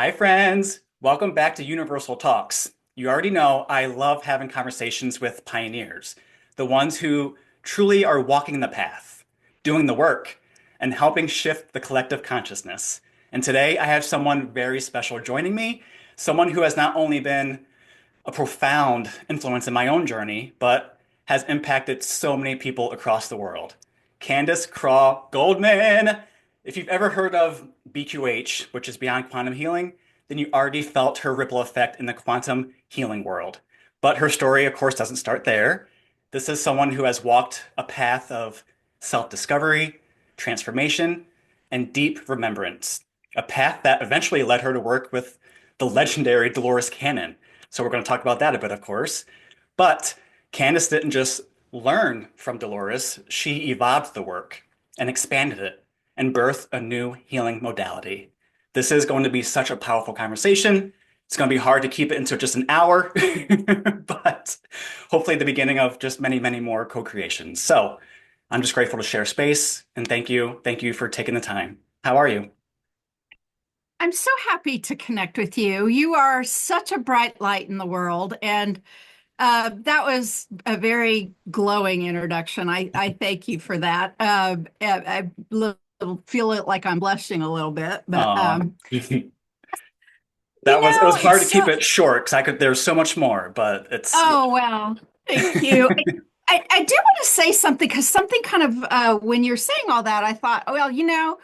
Hi, friends. Welcome back to Universal Talks. You already know I love having conversations with pioneers, the ones who truly are walking the path, doing the work, and helping shift the collective consciousness. And today I have someone very special joining me, someone who has not only been a profound influence in my own journey, but has impacted so many people across the world. Candace Craw-Goldman. If you've ever heard of BQH, which is Beyond Quantum Healing, then you already felt her ripple effect in the quantum healing world. But her story, of course, doesn't start there. This is someone who has walked a path of self-discovery, transformation, and deep remembrance, a path that eventually led her to work with the legendary Dolores Cannon. So we're going to talk about that a bit, of course. But Candace didn't just learn from Dolores, she evolved the work and expanded it and birthed a new healing modality. This is going to be such a powerful conversation. It's going to be hard to keep it into just an hour, but hopefully the beginning of just many, many more co-creations. So I'm just grateful to share space and thank you. Thank you for taking the time. How are you? I'm so happy to connect with you. You are such a bright light in the world, and that was a very glowing introduction. I thank you for that. Feel it like I'm blushing a little bit, but Uh, you it was know, hard it's to so. keep it short because there's so much more, but it's, yeah. Oh well, thank you. I do want to say something because something kind of when you're saying all that, I thought, oh well,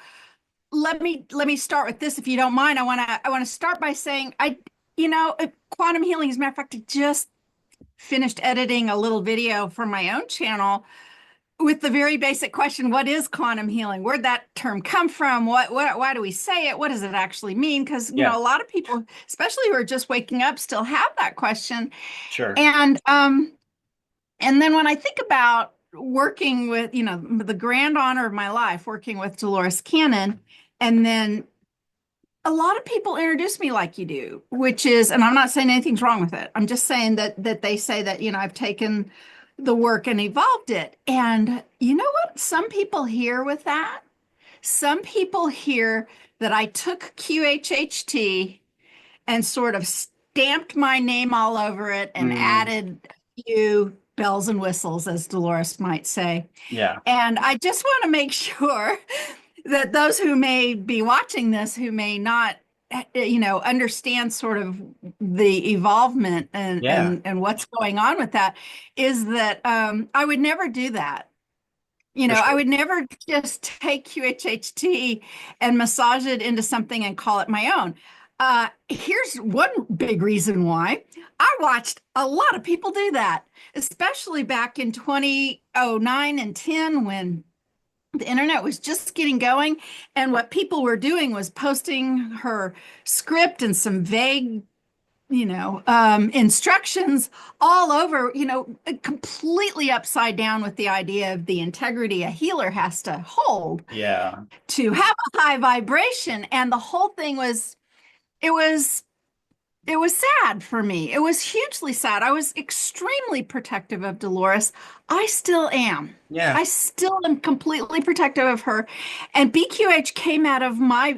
let me start with this if you don't mind. I want to start by saying quantum healing. As a matter of fact, I just finished editing a little video for my own channel with the very basic question, what is quantum healing? Where'd that term come from? Why do we say it? What does it actually mean? Because, Yeah, a lot of people, especially who are just waking up, still have that question. sure. And then when I think about working with, the grand honor of my life, working with Dolores Cannon, and then a lot of people introduce me like you do, which is, and I'm not saying anything's wrong with it. I'm just saying that they say that, I've taken the work and evolved it. And you know what? Some people hear with that. Some people hear that I took QHHT and sort of stamped my name all over it and Mm, added a few bells and whistles, as Dolores might say. yeah, And I just want to make sure that those who may be watching this, who may not, understand sort of the evolvement and yeah, and what's going on with that, is that I would never do that. for I sure. would never just take QHHT and massage it into something and call it my own. Here's one big reason why. I watched a lot of people do that, especially back in 2009 and 10 when the internet was just getting going. And what people were doing was posting her script and some vague, instructions all over, completely upside down with the idea of the integrity a healer has to hold Yeah, to have a high vibration. And the whole thing it was it was sad for me. It was hugely sad. I was extremely protective of Dolores. I still am. yeah, I still am completely protective of her. And BQH came out of my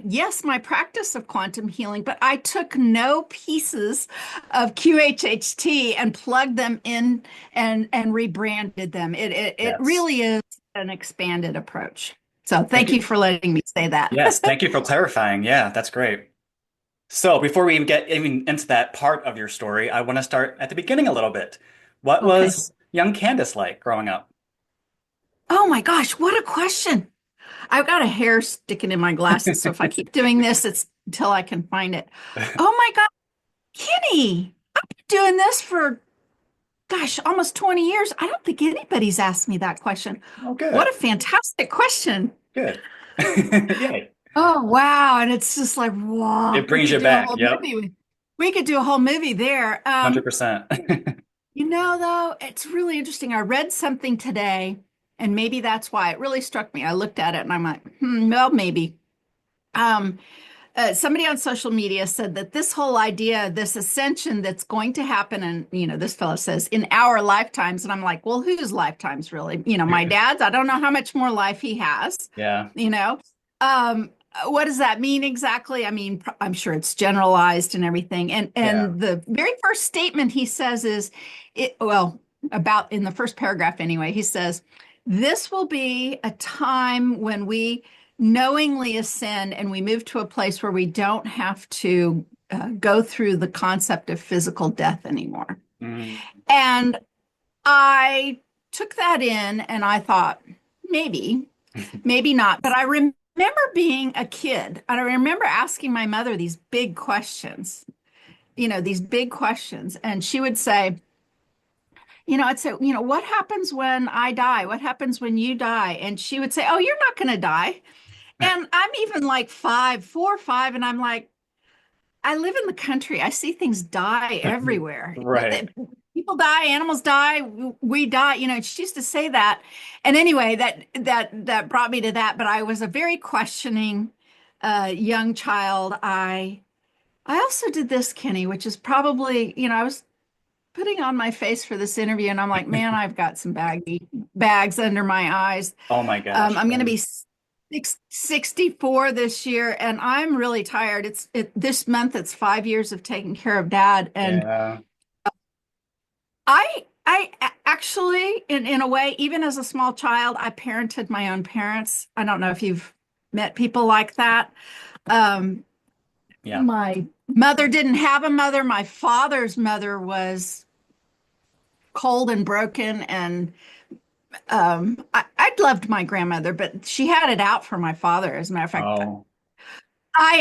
practice of quantum healing, but I took no pieces of QHHT and plugged them in and rebranded them. It yes. really is an expanded approach. So Thank thank you. you for letting me say that. Yes, thank you for clarifying. Yeah, that's great. So before we even get even into that part of your story, I want to start at the beginning a little bit. What Okay. was young Candace like growing up? Oh my gosh, what a question. I've got a hair sticking in my glasses, so if I keep doing this, it's until I can find it. Oh my God, Kenny, I've been doing this for, gosh, almost 20 years. I don't think anybody's asked me that question. Oh, What good. a fantastic question. Good. Yay. Oh wow. And it's just like, wow, It brings you back. Yep. We could do a whole movie there. 100%. Though, it's really interesting. I read something today, and maybe that's why it really struck me. I looked at it and I'm like, well, maybe. Um, Somebody on social media said that this whole idea, this ascension that's going to happen, and this fellow says in our lifetimes, and I'm like, well, whose lifetimes really? My dad's. I don't know how much more life he has. Yeah. You know, um, what does that mean exactly? I mean, I'm sure it's generalized and everything. And Yeah. the very first statement he says is well, about in the first paragraph anyway, he says, "This will be a time when we knowingly ascend and we move to a place where we don't have to go through the concept of physical death anymore." Mm. And I took that in and I thought, maybe. Maybe not, but I remember being a kid and I remember asking my mother these big questions, these big questions. And she would say, I'd say, what happens when I die? What happens when you die? And she would say, oh, you're not going to die. And I'm even like 5, 4, 5, and I'm like, I live in the country. I see things die everywhere. Right. People die, animals die, we die. She used to say that. And anyway, that brought me to that. But I was a very questioning young child. I also did this, Kenny, which is probably, I was putting on my face for this interview, and I'm like, man, I've got some baggy bags under my eyes. Oh my gosh. I'm going to be 64 this year, and I'm really tired. This month. It's 5 years of taking care of Dad, and Yeah. I actually, in a way, even as a small child, I parented my own parents. I don't know if you've met people like that. Um, Yeah. my mother didn't have a mother. My father's mother was cold and broken, and I loved my grandmother, but she had it out for my father. As a matter of fact, Oh.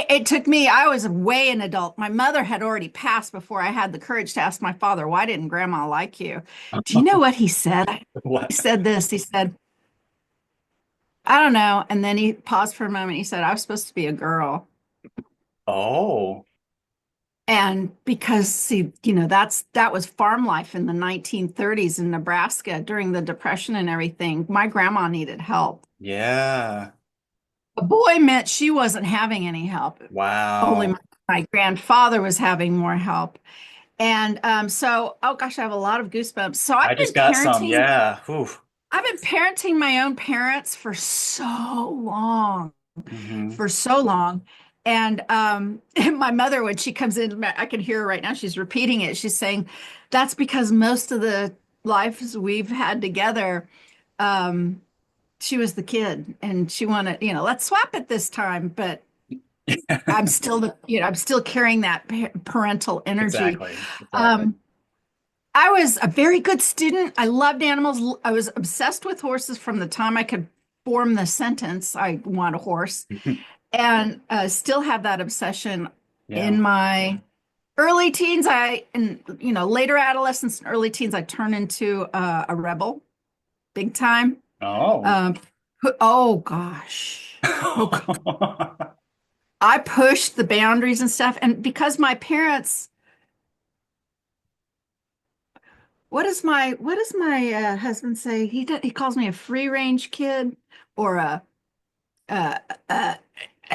it took me, I was way an adult. My mother had already passed before I had the courage to ask my father, why didn't grandma like you? Do you know what he said? He What? said this. He said, I don't know. And then he paused for a moment. He said, I was supposed to be a girl. Oh. And because, see, that was farm life in the 1930s in Nebraska during the Depression and everything. My grandma needed help. Yeah. A boy meant she wasn't having any help. Only Wow. my grandfather was having more help. And so, oh gosh, I have a lot of goosebumps. So I just got some. Yeah. Whew. I've been parenting my own parents for so long, Hmm. for so long. And my mother, when she comes in, I can hear her right now. She's repeating it. She's saying, that's because most of the lives we've had together, um, she was the kid and she wanted, let's swap it this time. But I'm still carrying that parental energy. Exactly. Exactly. Um, I was a very good student. I loved animals. I was obsessed with horses from the time I could form the sentence, I want a horse, and still have that obsession Yeah. in my early teens. Later adolescence and early teens, I turned into a rebel big time. Oh. Um, oh gosh. Oh, I pushed the boundaries and stuff. And because my parents, what does my husband say? He calls me a free range kid or uh, uh,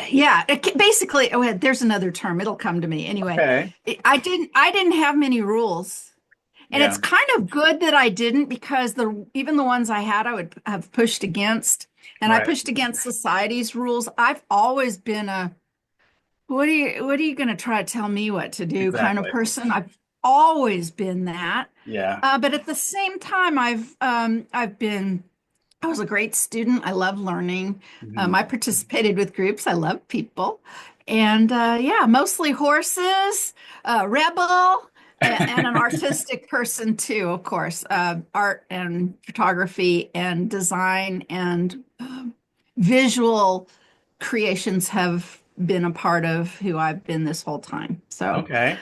yeah, basically, oh, there's another term. It'll come to me anyway. Okay. I didn't have many rules. And it's Yeah. kind of good that I didn't because even the ones I had, I would have pushed against. And I Right. pushed against society's rules. I've always been a what are you going to try to tell me what to do kind of Exactly. person. I've always been that. Yeah. But at the same time, I was a great student. I love learning. Hmm. I participated with groups. I love people. And yeah, mostly horses, rebel, and an artistic person too, of course. Art and photography and design and visual creations have been a part of who I've been this whole time. So Okay.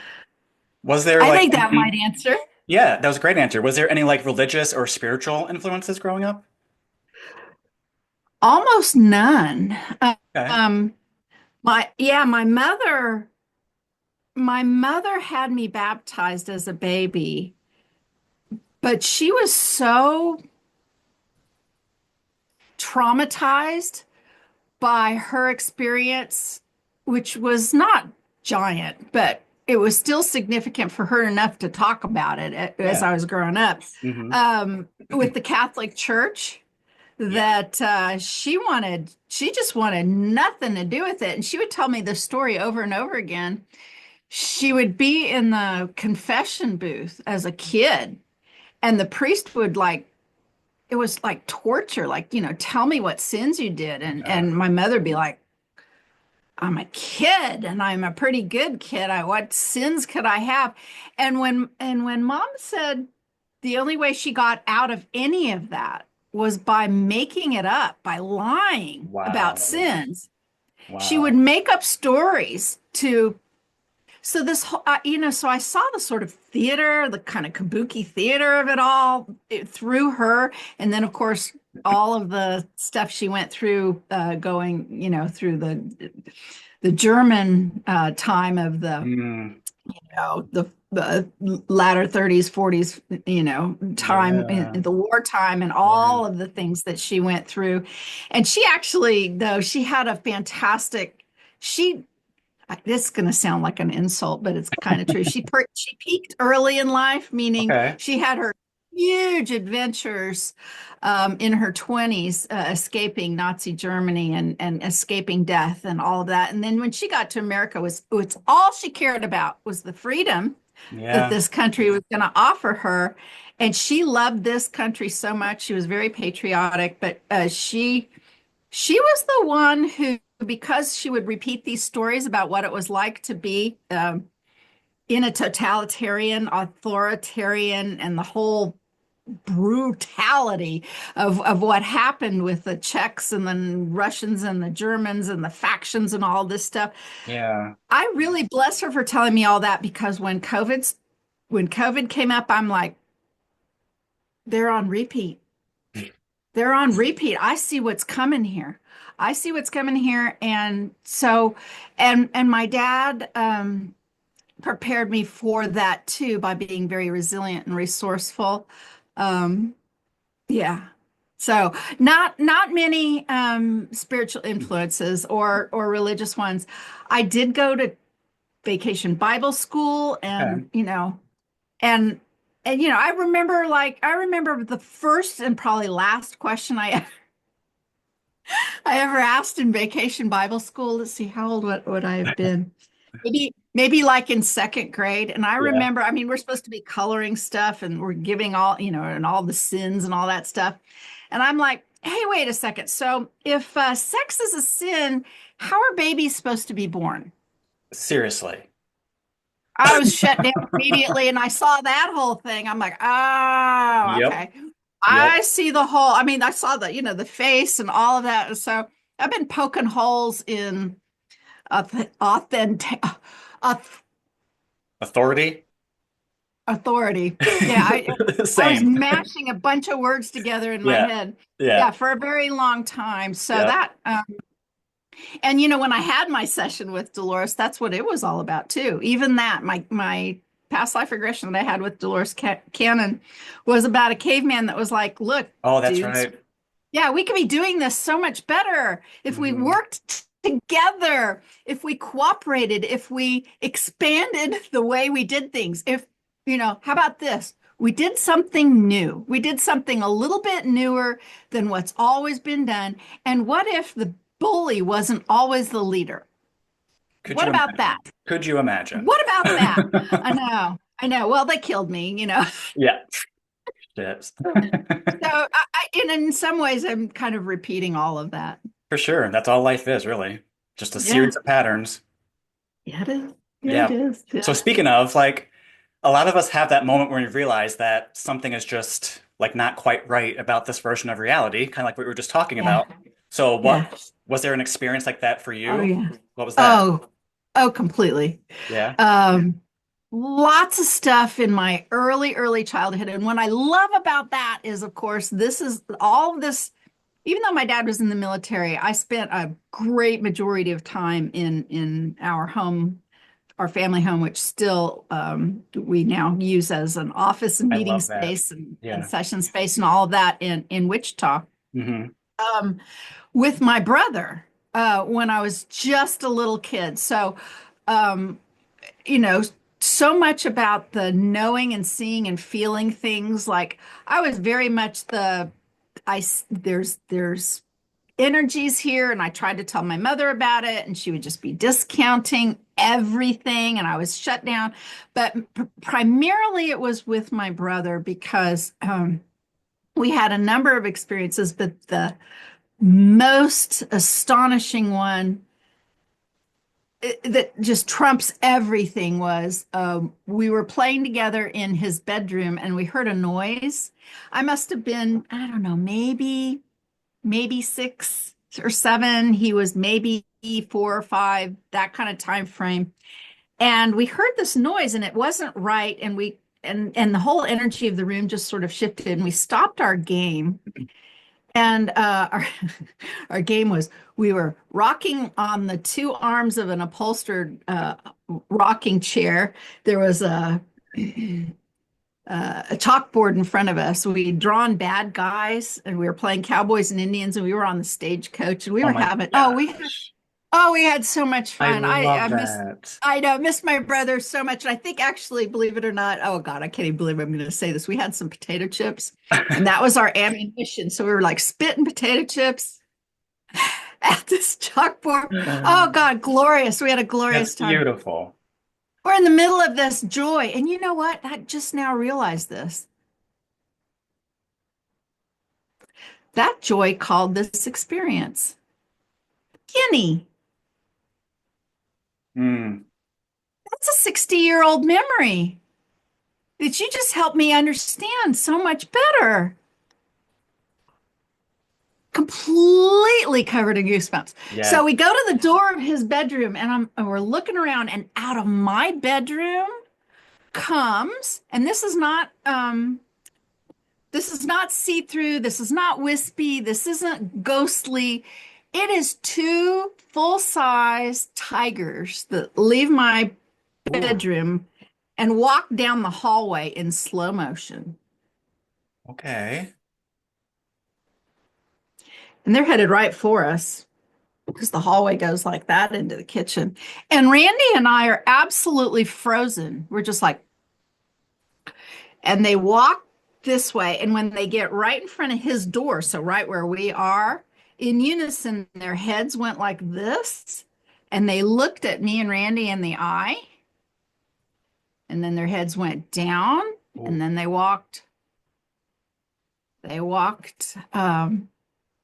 Was there I like think that might any, answer. yeah, that was a great answer. Was there any like religious or spiritual influences growing up? Almost none. Okay. Um, yeah, my mother had me baptized as a baby, but she was so traumatized by her experience, which was not giant, but it was still significant for her enough to talk about it as Yeah. I was growing up, Hmm. with the Catholic Church. Yeah. that she just wanted nothing to do with it. And she would tell me the story over and over again. She would be in the confession booth as a kid, and the priest would like, it was like torture, like, tell me what sins you did. And my mother would be like, I'm a kid and I'm a pretty good kid. What sins could I have? And when mom said the only way she got out of any of that was by making it up, by lying about Wow. sins. She would Wow. make up stories to, so this whole, so I saw the sort of theater, the kind of kabuki theater of it all through her. And then, of course, all of the stuff she went through, going, through the German time of Mm, the latter 30s, 40s, time yeah. in the wartime and Yeah. all of the things that she went through. And she actually, though, she had a fantastic, she, this is going to sound like an insult, but it's kind of true. She peaked early in life, meaning Okay. she had her huge adventures in her 20s, escaping Nazi Germany and escaping death and all of that. And then when she got to America, it's all she cared about was the freedom that Yeah. this country was going to offer her. And she loved this country so much. She was very patriotic, but she was the one who, because she would repeat these stories about what it was like to be in a totalitarian, authoritarian, and the whole brutality of what happened with the Czechs and the Russians and the Germans and the factions and all this stuff. Yeah. I really bless her for telling me all that, because when COVID came up, I'm like, they're on repeat. They're on repeat. I see what's coming here. I see what's coming here. And so, and my dad prepared me for that too by being very resilient and resourceful. Um, yeah. So not many spiritual influences or religious ones. I did go to vacation Bible school, Okay. and and I remember the first and probably last question I ever asked in vacation Bible school. Let's see, how old would I have been? Maybe like in second grade. And I Yeah. remember, I mean, we're supposed to be coloring stuff and we're giving all, and all the sins and all that stuff. And I'm like, hey, wait a second. So if sex is a sin, how are babies supposed to be born? Seriously. I was shut down immediately and I saw that whole thing. I'm like, oh, Yep. okay. Yep. I see the whole, I mean, I saw the face and all of that. So I've been poking holes in authentic, Authority. authority. Yeah, I was Same. mashing a bunch of words together in my Yeah. head. Yeah. Yeah, for a very long time. So Yep. that, and when I had my session with Dolores, that's what it was all about too. Even that, my past life regression that I had with Dolores Cannon was about a caveman that was like, look, Oh, that's dudes, right. yeah, we could be doing this so much better if we Hmm. worked together, if we cooperated, if we expanded the way we did things. If, how about this? We did something new. We did something a little bit newer than what's always been done. And what if the bully wasn't always the leader? Could What you about that? imagine? Could you imagine? What about that? I know. I know. Well, they killed me. Yeah. Shit. So and in some ways, I'm kind of repeating all of that. For sure. That's all life is, really. Just a Yeah. series of patterns. Yeah, it is. Yeah, it Yeah. is. So Yeah. speaking of, like, a lot of us have that moment where we realize that something is just like not quite right about this version of reality, kind of like what we were just talking Yeah. about. So Yeah. what was there an experience like that for Oh, you? yeah. What was that? Oh, oh, completely. Yeah. Um, Lots of stuff in my early childhood. And what I love about that is, of course, this is all of this. Even though my dad was in the military, I spent a great majority of time in our home, our family home, which still we now use as an office and I meeting love that. space and Yeah. session space and all of that in Wichita. Hmm. Um, with my brother when I was just a little kid. So, um, you know, so much about the knowing and seeing and feeling things. Like I was very much the there's energies here, and I tried to tell my mother about it, and she would just be discounting everything, and I was shut down. But primarily it was with my brother because we had a number of experiences, but the most astonishing one that just trumps everything was we were playing together in his bedroom and we heard a noise. I must have been, I don't know, maybe 6 or 7. He was maybe 4 or 5, that kind of time frame. And we heard this noise and it wasn't right. And the whole energy of the room just sort of shifted and we stopped our game. And our game was we were rocking on the two arms of an upholstered rocking chair. There was a chalkboard in front of us. We'd drawn bad guys, and we were playing cowboys and Indians, and we were on the stagecoach, and we Oh were my having gosh. we had so much I fun. love that. I know missed my brother so much, and I think actually, believe it or not, oh God, I can't even believe I'm going to say this. We had some potato chips, and that was our ammunition. So we were like spitting potato chips at this chalkboard. Oh God, glorious! We had a That's glorious time. beautiful. We're in the middle of this joy, and you know what? I just now realized this. That joy called this experience Guinea. Mm. That's a 60-year-old memory that you just helped me understand so much better. Completely covered in goosebumps. Yeah. So we go to the door of his bedroom and we're looking around, and out of my bedroom comes, and this is not see-through, this is not wispy, this isn't ghostly. It is two full-size tigers that leave my Ooh, bedroom and walk down the hallway in slow motion. okay. And they're headed right for us because the hallway goes like that into the kitchen. And Randy and I are absolutely frozen. We're just like, and they walk this way. And when they get right in front of his door, so right where we are, in unison, their heads went like this. And they looked at me and Randy in the eye. And then their heads went down. Ooh, And then they walked, they walked on,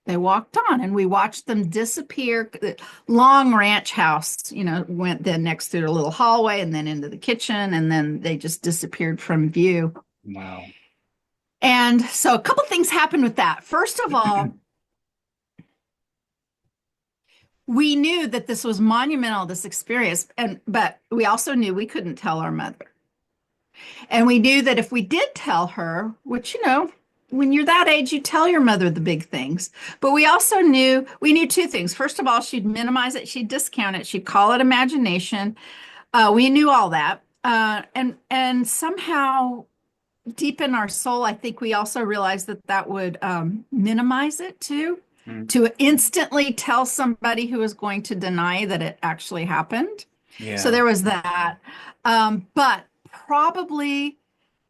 and we watched them disappear. The long ranch house, went then next through a little hallway and then into the kitchen, and then they just disappeared from view. wow. And so a couple things happened with that. First of all, we knew that this was monumental, this experience, but we also knew we couldn't tell our mother. And we knew that if we did tell her, which, when you're that age, you tell your mother the big things. But we knew two things. First of all, she'd minimize it, she'd discount it, she'd call it imagination. We knew all that. And somehow deep in our soul, I think we also realized that would minimize it too, Mm. to instantly tell somebody who was going to deny that it actually happened. So Yeah. there was that. But probably,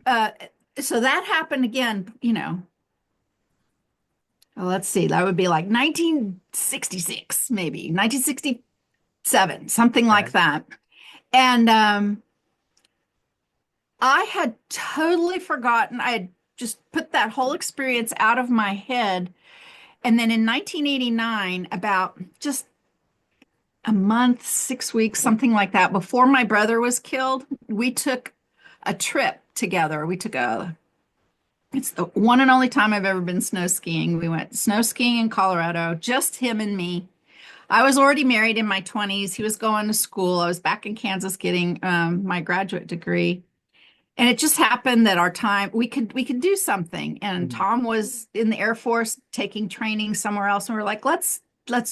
so that happened again, well, let's see, that would be like 1966, maybe 1967, something like Okay. that. And I had totally forgotten. I had just put that whole experience out of my head. And then in 1989, about just a month, 6 weeks, something like that, before my brother was killed, we took a trip together. It's the one and only time I've ever been snow skiing. We went snow skiing in Colorado, just him and me. I was already married in my 20s. He was going to school. I was back in Kansas getting my graduate degree. And it just happened that our time we could do something. And Mm. Tom was in the Air Force taking training somewhere else. And we're like, let's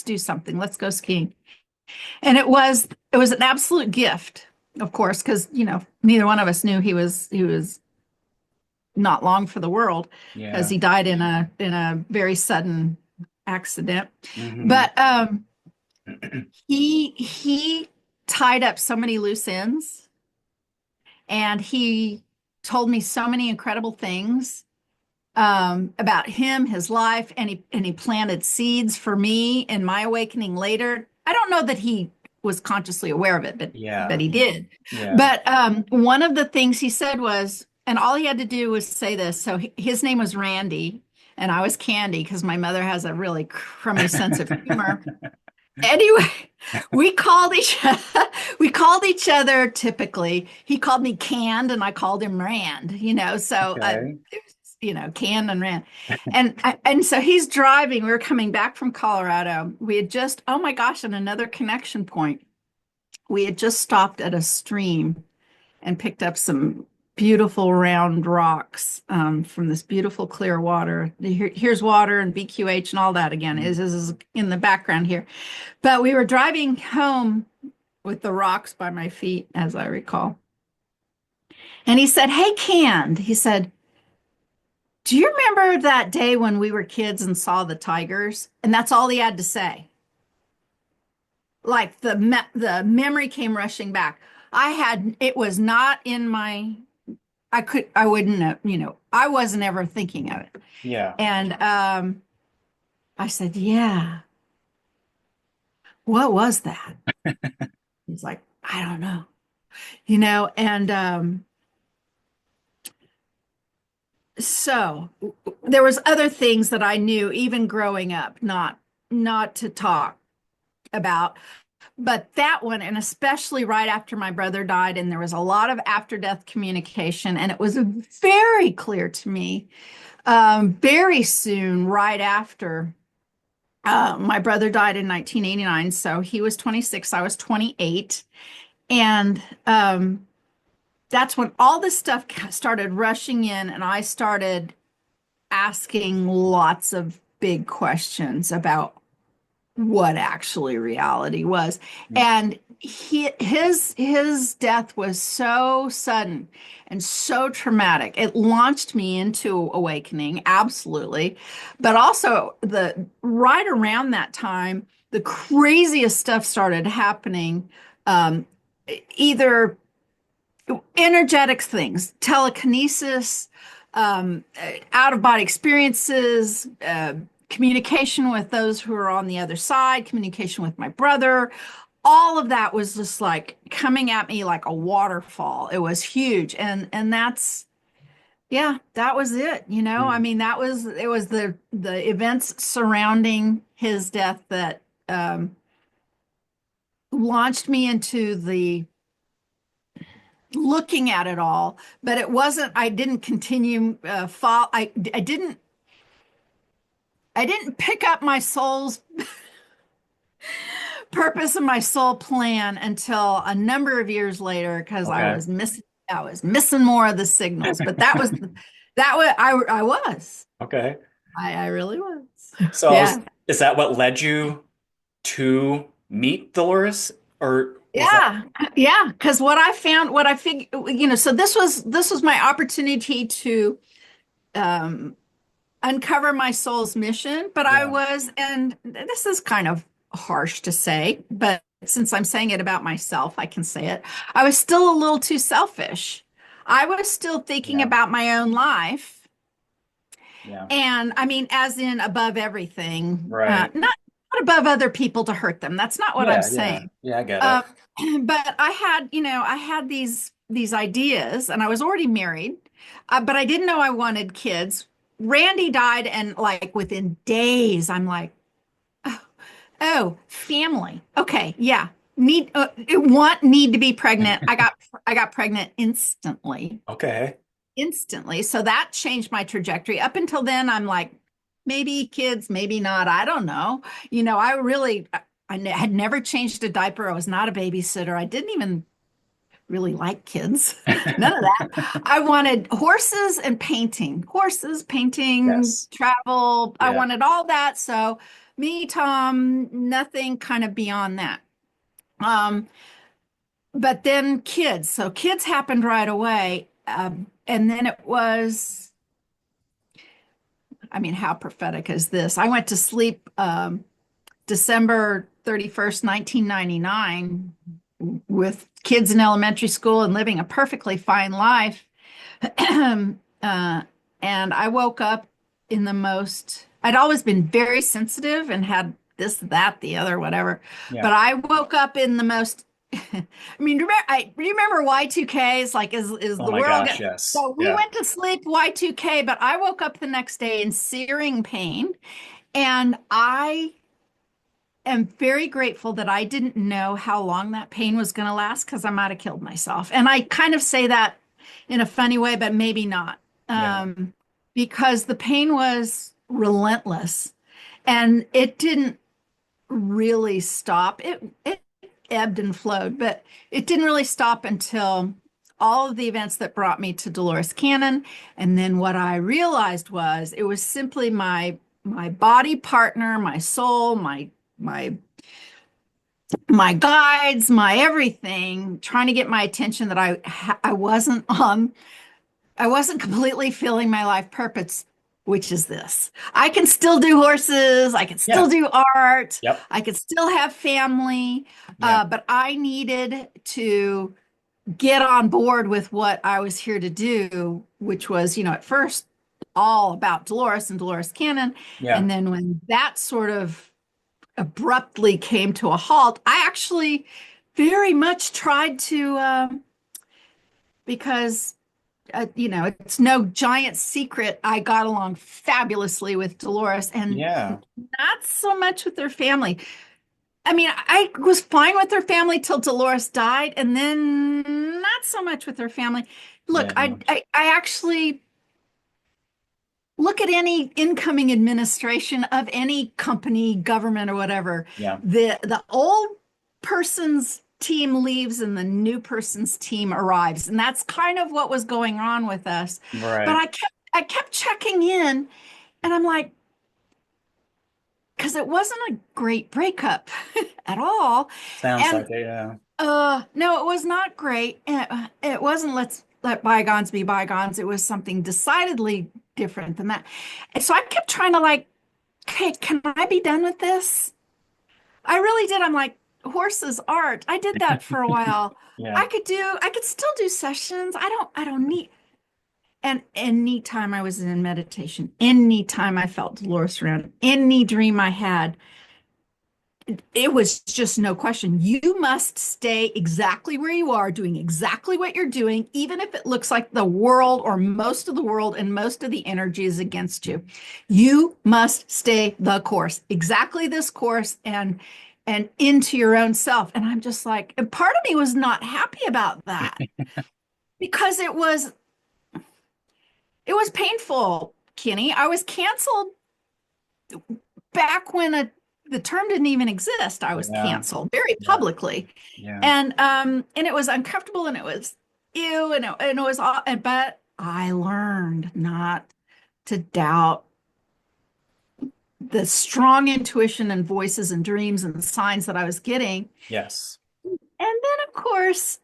do something. Let's go skiing. And it was an absolute gift, of course, because neither one of us knew he was not long for the world because Yeah. he died in a very sudden accident. Hmm. But he tied up so many loose ends, and he told me so many incredible things. about him, his life, and he planted seeds for me in my awakening later. I don't know that he was consciously aware of it, but Yeah. he did. Yeah. But one of the things he said was, and all he had to do was say this. So his name was Randy, and I was Candy because my mother has a really crummy sense of humor. Anyway, we called each other typically. He called me Canned and I called him Rand, so Okay. it was, Canned and Rand. And so he's driving. We were coming back from Colorado. We had just, oh my gosh, and another connection point. We had just stopped at a stream and picked up some beautiful round rocks from this beautiful clear water. Here's water and BQH and all that again is in the background here. But we were driving home with the rocks by my feet, as I recall. And he said, "Hey, Canned," he said, "do you remember that day when we were kids and saw the tigers?" And that's all he had to say. Like the memory came rushing back. It was not in my, I wouldn't have, I wasn't ever thinking of it. Yeah. And I said, "Yeah, what was that?" He's like, "I don't know." And so there was other things that I knew even growing up, not to talk about, but that one, and especially right after my brother died, and there was a lot of after death communication, and it was very clear to me very soon, right after my brother died in 1989. So he was 26, I was 28. And that's when all this stuff started rushing in, and I started asking lots of big questions about what actually reality was. And his death was so sudden and so traumatic. It launched me into awakening, absolutely. But also the right around that time, the craziest stuff started happening. Either energetic things, telekinesis, um, out of body experiences, communication with those who are on the other side, communication with my brother. All of that was just like coming at me like a waterfall. It was huge. And that's, yeah, that was it. I Mm. mean, it was the events surrounding his death that launched me into the looking at it all, but it wasn't, I didn't continue fall. I didn't pick up my soul's purpose and my soul plan until a number of years later because Okay. I was missing more of the signals. But I was. Okay. I really was. So Yeah. is that what led you to meet Dolores, or was that Yeah. Yeah. Because what I figured, so this was my opportunity to um uncover my soul's mission, but yeah. and this is kind of harsh to say, but since I'm saying it about myself, I can say it. I was still a little too selfish. I was still thinking Yeah. about my own life. Yeah. And I mean, as in above everything, Right. not above other people to hurt them. That's not what I'm Yeah, yeah. saying. Yeah, I get it. Uh, but I had these ideas, and I was already married, but I didn't know I wanted kids. Randy died, and like within days, I'm like, oh, family. Okay, yeah. Need to be pregnant. I got pregnant instantly, Okay. instantly. So that changed my trajectory. Up until then, I'm like, maybe kids, maybe not. I don't know. I really, had never changed a diaper. I was not a babysitter. I didn't even really like kids. None of that. I wanted horses, painting, Yes. travel. I Yeah. wanted all that. So me, Tom, nothing kind of beyond that. Um, but then kids. So kids happened right away. And then it was, I mean, how prophetic is this? I went to sleep December 31st, 1999, with kids in elementary school and living a perfectly fine life. uh, and I woke up in the most, I'd always been very sensitive and had this, that, the other, whatever. Yeah. But I woke up in the most, I mean, remember Y2K is like, is Oh the my world gosh, gonna, yes. so we Yeah. went to sleep Y2K, but I woke up the next day in searing pain. And I am very grateful that I didn't know how long that pain was going to last because I might have killed myself. And I kind of say that in a funny way, but maybe not. Yeah. Because the pain was relentless and it didn't really stop. It ebbed and flowed, but it didn't really stop until all of the events that brought me to Dolores Cannon. And then what I realized was it was simply my body partner, my soul, my my guides, my everything, trying to get my attention that I wasn't completely feeling my life purpose, which is this. I can still do horses, I can still Yeah. do art, Yep. I could still have family, Yeah. but I needed to get on board with what I was here to do, which was, at first all about Dolores and Dolores Cannon. Yeah. And then when that sort of abruptly came to a halt, I actually very much tried to, because it's no giant secret. I got along fabulously with Dolores and Yeah. not so much with their family. I mean, I was fine with their family till Dolores died, and then not so much with their family. Look, Yeah. I actually look at any incoming administration of any company, government, or whatever. Yeah. The old person's team leaves and the new person's team arrives, and that's kind of what was going on with us. But Right. I kept checking in, and I'm like, because it wasn't a great breakup at all. Sounds And like it. Yeah. no, it was not great. It wasn't let's let bygones be bygones. It was something decidedly different than that. And so I kept trying to like, okay, can I be done with this? I really did. I'm like, horses, art. I did that for a while. Yeah. I could still do sessions. I don't need, and anytime I was in meditation, anytime I felt Dolores around, any dream I had, it was just no question. You must stay exactly where you are, doing exactly what you're doing, even if it looks like the world or most of the world and most of the energy is against you. You must stay the course, exactly this course, and into your own self. And I'm just like, and part of me was not happy about that because it was painful, Kenny. I was canceled back when the term didn't even exist. I was Yeah. canceled very Yeah. publicly, Yeah. and it was uncomfortable and it was ew and it was all. But I learned not to doubt the strong intuition and voices and dreams and signs that I was getting. Yes. And then, of course,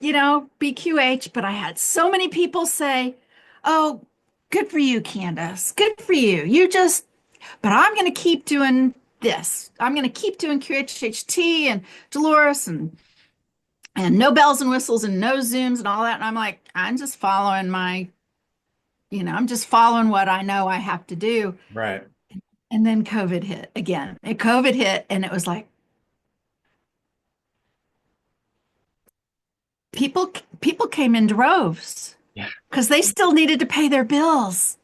BQH. But I had so many people say, "Oh, good for you, Candace. Good for you. But I'm going to keep doing this. I'm going to keep doing QHHT and Dolores and no bells and whistles and no Zooms and all that." And I'm like, I'm just following what I know I have to do. Right. And then COVID hit again. And COVID hit, and it was like people people came in droves Yeah. because they still needed to pay their bills,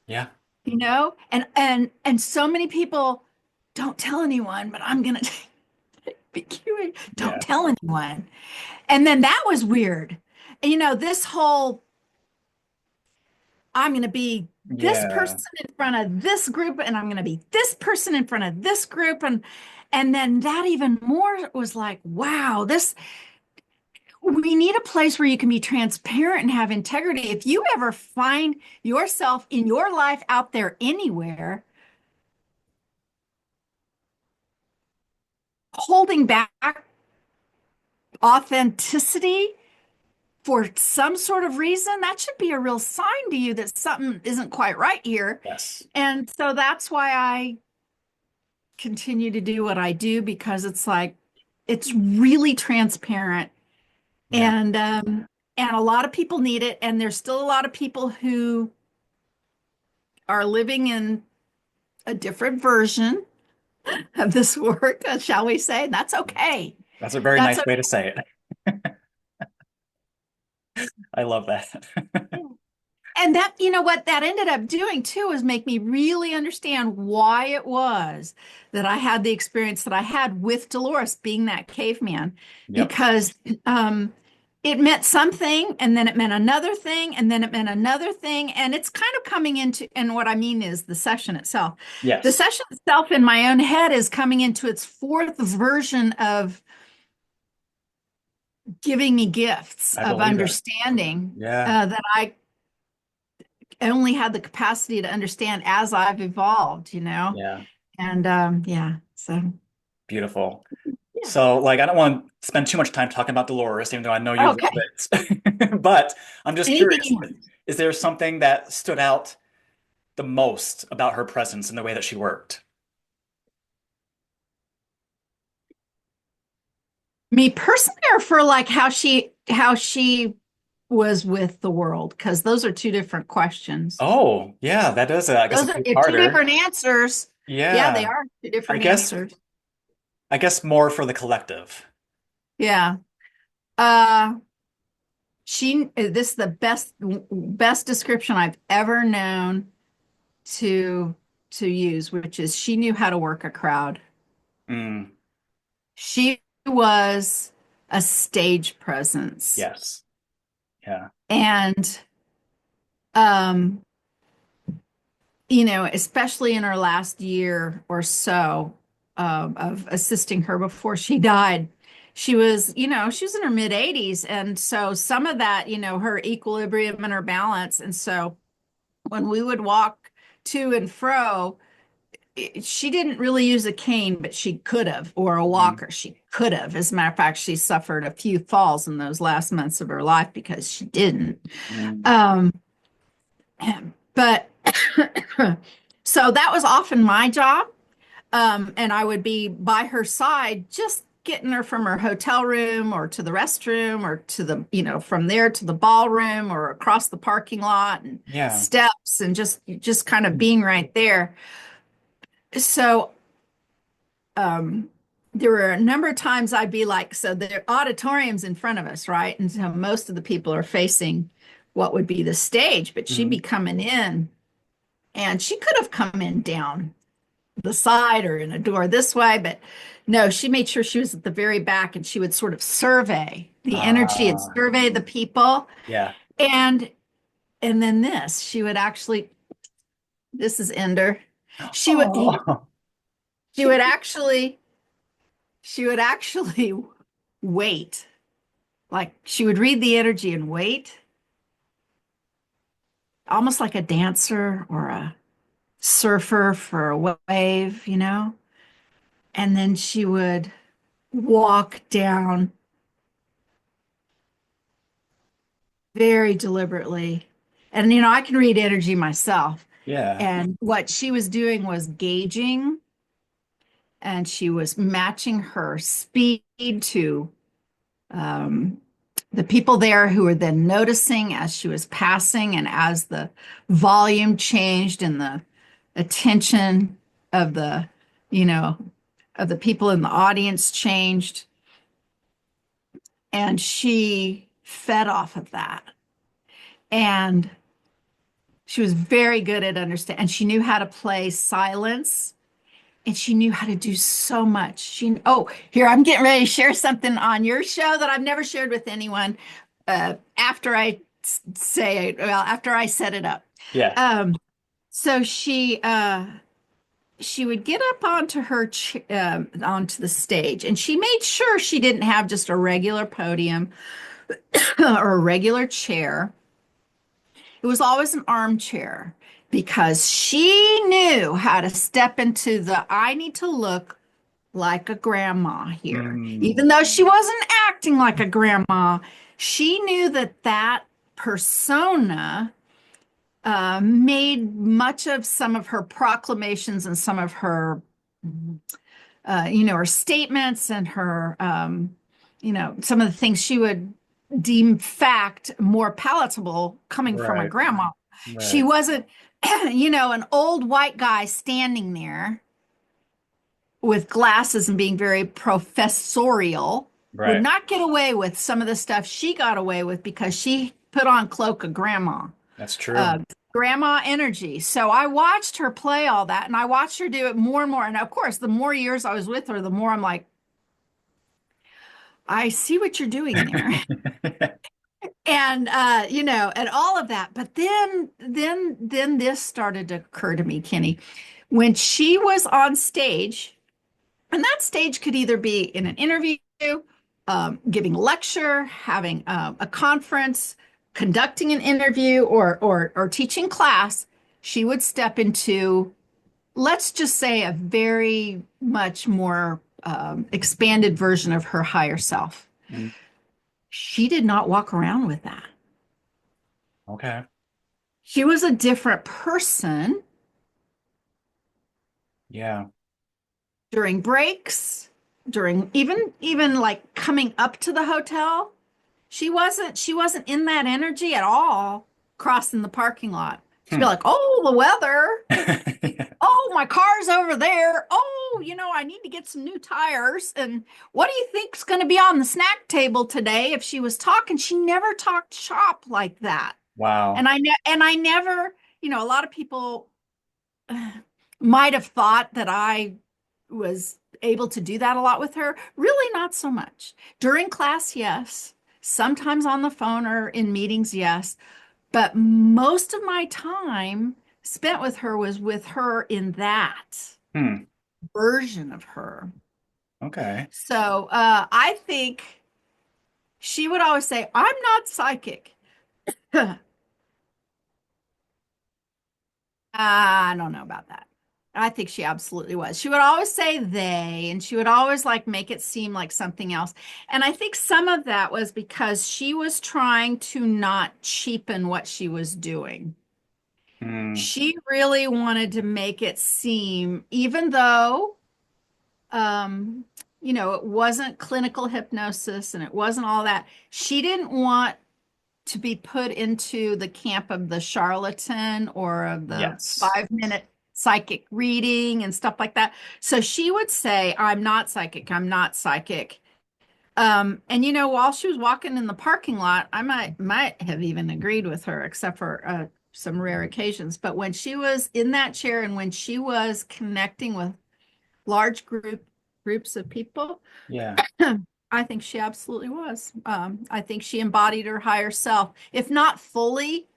Yeah. and so many people don't tell anyone, but I'm gonna be QA. Don't Yeah. tell anyone. And then that was weird. This whole I'm going to be this Yeah. person in front of this group and I'm going to be this person in front of this group and then that even more was like, wow, this we need a place where you can be transparent and have integrity. If you ever find yourself in your life out there anywhere holding back authenticity for some sort of reason, that should be a real sign to you that something isn't quite right here. Yes. And so that's why I continue to do what I do because it's like it's really transparent Yeah. and a lot of people need it and there's still a lot of people who are living in a different version of this work, shall we say? That's okay. That's a very That's nice way to say it. I love that. okay. And that, you know what that ended up doing too, is make me really understand why it was that I had the experience that I had with Dolores being that caveman, Yep. because it meant something, and then it meant another thing, and then it meant another thing. And it's kind of coming into, and what I mean is the session itself. The Yes, session itself in my own head is coming into its fourth version of giving me gifts I of believe it. understanding Yeah, that I only had the capacity to understand as I've evolved, you know? yeah, And yeah, so beautiful. yeah. So, like, I don't want to spend too much time talking about Dolores, even though I know you love Okay. it. But I'm just Anything curious, you want. is there something that stood out the most about her presence and the way that she worked? Me personally, or for like how she was with the world, because those are two different questions. Oh, yeah, that is, I guess, a Those are two two-parter. different answers. Yeah, they Yeah, are two I different guess, answers. I guess more for the collective. Yeah. Uh this is the best description I've ever known to use, which is she knew how to work a crowd. Mm, She was a stage presence. yes, yeah, And, especially in her last year or so of assisting her before she died, she was in her mid 80s. And so some of that, her equilibrium and her balance. And so when we would walk to and fro, she didn't really use a cane, but she could have, or a mm, walker. She could have. As a matter of fact, she suffered a few falls in those last months of her life because she didn't. mm, Um, but so that was often my job. And I would be by her side, just getting her from her hotel room or to the restroom or to from there to the ballroom or across the parking lot and yeah, steps, and just kind of mm, being right there. So there were a number of times I'd be like, so the auditorium's in front of us, right? And so most of the people are facing what would be the stage, but she'd be mm, coming in, and she could have come in down the side or in a door this way, but no, she made sure she was at the very back, and she would sort of survey the energy and ah, survey the people. yeah. And then she would actually, this is Ender. She would Oh, she would actually she would actually wait. Like she would read the energy and wait, almost like a dancer or a surfer for a wave, And then she would walk down very deliberately. And, I can read energy myself. yeah. And what she was doing was gauging, and she was matching her speed to um, the people there, who were then noticing as she was passing, and as the volume changed and the attention of the, you know, of the people in the audience changed. And she fed off of that. And she was very good at understand, and she knew how to play silence, and she knew how to do so much. Here, I'm getting ready to share something on your show that I've never shared with anyone. After I say it, well, after I set it up. Yeah. Um, so she would get up onto onto the stage, and she made sure she didn't have just a regular podium or a regular chair. It was always an armchair, because she knew how to step into the I need to look like a grandma here. Mm, Even though she wasn't acting like a grandma, she knew that persona made much of some of her proclamations and some of her, her statements and her, some of the things she would deem fact more palatable coming from a right, grandma. She right. wasn't. an old white guy standing there with glasses and being very professorial would Right. not get away with some of the stuff she got away with because she put on cloak of grandma, That's true. uh, grandma energy. So I watched her play all that and I watched her do it more and more. And of course, the more years I was with her, the more I'm like, I see what you're doing there. And and all of that. But then this started to occur to me, Kenny, when she was on stage, and that stage could either be in an interview, giving a lecture, having a conference, conducting an interview, or teaching class. She would step into, let's just say, a very much more expanded version of her higher self. Mm, She did not walk around with that. okay. She was a different person Yeah. during breaks, during even like coming up to the hotel. She wasn't in that energy at all crossing the parking lot. She'd be Hmm. like, "Oh, the weather. Oh, my car's over there. Oh, I need to get some new tires. And what do you think's going to be on the snack table today?" If she was talking, she never talked shop like that. Wow. And I never, a lot of people might have thought that I was able to do that a lot with her. Really, not so much. During class, yes. Sometimes on the phone or in meetings, yes. But most of my time spent with her was with her in that Hmm. version of her. Okay. So I think she would always say, "I'm not psychic." I don't know about that. I think she absolutely was. She would always say they, and she would always like make it seem like something else. And I think some of that was because she was trying to not cheapen what she was doing. Hmm. She really wanted to make it seem, even though, um, it wasn't clinical hypnosis and it wasn't all that, she didn't want to be put into the camp of the charlatan or of the Yes. 5 minute psychic reading and stuff like that. So she would say, "I'm not psychic. I'm not psychic." And while she was walking in the parking lot, I might have even agreed with her, except for some rare occasions. But when she was in that chair and when she was connecting with large groups of people, Yeah. I think she absolutely was. I think she embodied her higher self, if not fully,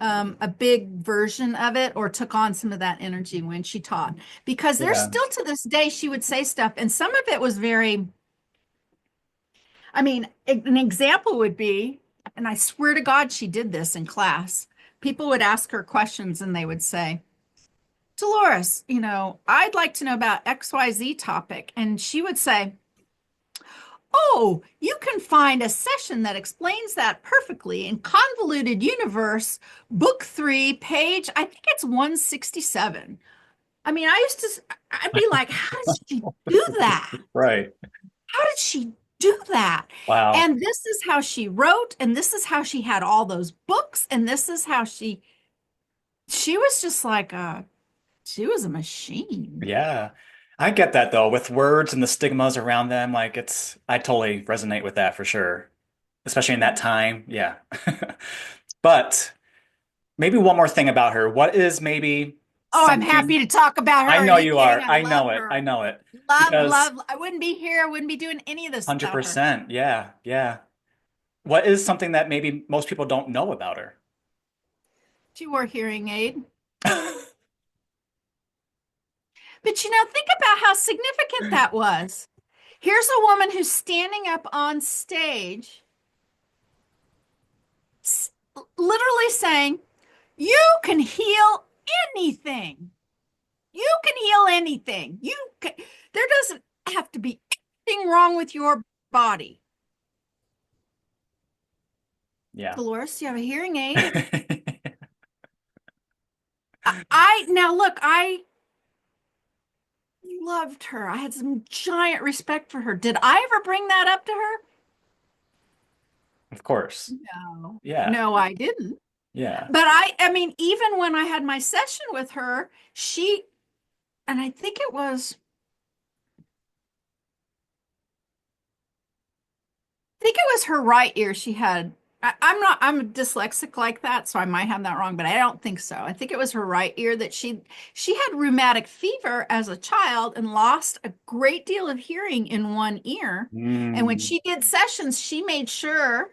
a big version of it, or took on some of that energy when she taught. Because there's Yeah. still to this day, she would say stuff, and some of it was very, I mean, an example would be, and I swear to God, she did this in class. People would ask her questions, and they would say, "Dolores, I'd like to know about XYZ topic." And she would say, "Oh, you can find a session that explains that perfectly in Convoluted Universe, Book 3, page, I think it's 167. I mean, I'd be like, "How did she do that? Right. How did she do that?" Wow. And this is how she wrote, and this is how she had all those books, and this is how she was just like she was a machine. Yeah. I get that though, with words and the stigmas around them, like I totally resonate with that for sure, especially in that time. Yeah. But maybe one more thing about her. What is maybe Oh, I'm something happy to talk about I her. Are know you you kidding? are. I I love know it. I her. know it. Love, Because love. I wouldn't be here. I wouldn't be doing any of this without her. 100%. Yeah. Yeah. What is something that maybe most people don't know about her? She wore hearing aid. But think about how significant that was. Here's a woman who's standing up on stage, literally saying, "You can heal anything. You can heal anything. There doesn't have to be anything wrong with your body." Yeah. Dolores, do you have a hearing aid? Now look, I loved her. I had some giant respect for her. Did I ever bring that up to her? Of course. No. Yeah. No, I didn't. Yeah. But I mean, even when I had my session with her, and I think it was her right ear she had. I'm dyslexic like that, so I might have that wrong, but I don't think so. I think it was her right ear that she had rheumatic fever as a child and lost a great deal of hearing in one ear. And when Mm. she did sessions, she made sure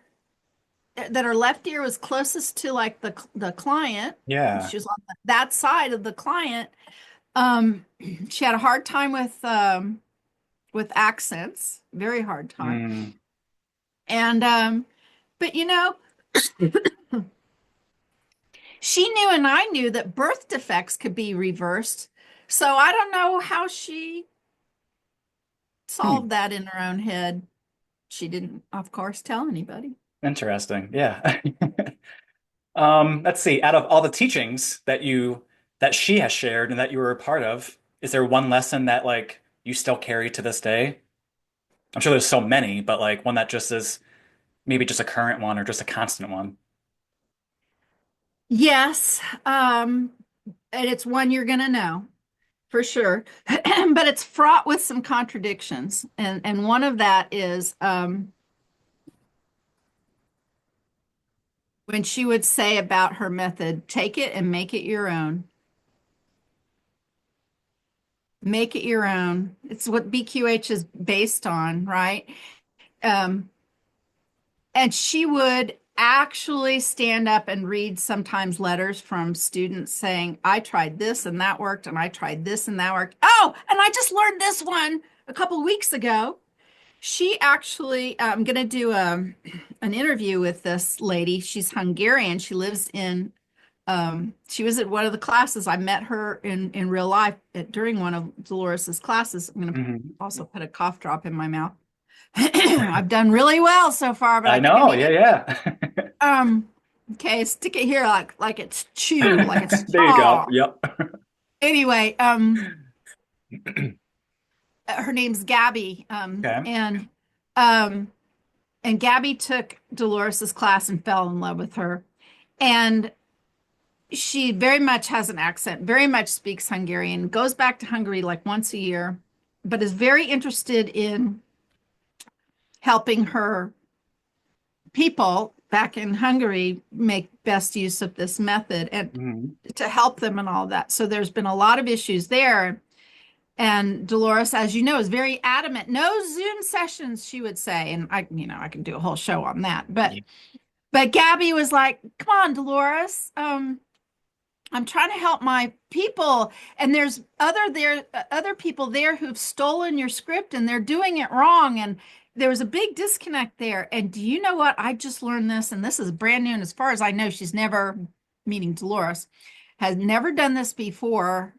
that her left ear was closest to like the client. Yeah. She was on that side of the client. Um, she had a hard time with accents, very hard time. Mm. And but she knew and I knew that birth defects could be reversed. So I don't know how she Hmm. solved that in her own head. She didn't, of course, tell anybody. Interesting. Yeah. Let's see. Out of all the teachings that she has shared and that you were a part of, is there one lesson that like you still carry to this day? I'm sure there's so many, but like one that just is maybe just a current one or just a constant one. Yes, and it's one you're going to know for sure, but it's fraught with some contradictions. And one of that is when she would say about her method, take it and make it your own. Make it your own. It's what BQH is based on, right? Um, and she would actually stand up and read sometimes letters from students saying, I tried this and that worked, and I tried this and that worked. Oh, and I just learned this one a couple of weeks ago. She actually, I'm going to do an interview with this lady. She's Hungarian. She lives in, she was at one of the classes. I met her in real life during one of Dolores's classes. I'm going to Hmm. also put a cough drop in my mouth. I've done really well so far, but I I think I know. need Yeah, it. yeah. Um, okay, stick it here like it's chew, like it's There you go. chaw. Yep. Anyway, her name's Gabby. Okay. Um, and Gabby took Dolores's class and fell in love with her. And she very much has an accent, very much speaks Hungarian, goes back to Hungary like once a year, but is very interested in helping her people back in Hungary make best use of this method and Hmm. to help them and all that. So there's been a lot of issues there. And Dolores, as you know, is very adamant. No Zoom sessions, she would say. And I can do a whole show on that. Yeah. But Gabby was like, come on, Dolores. I'm trying to help my people. And there's other people there who've stolen your script and they're doing it wrong. And there was a big disconnect there. And do you know what? I just learned this, and this is brand new. And as far as I know, she's never, meaning Dolores, has never done this before.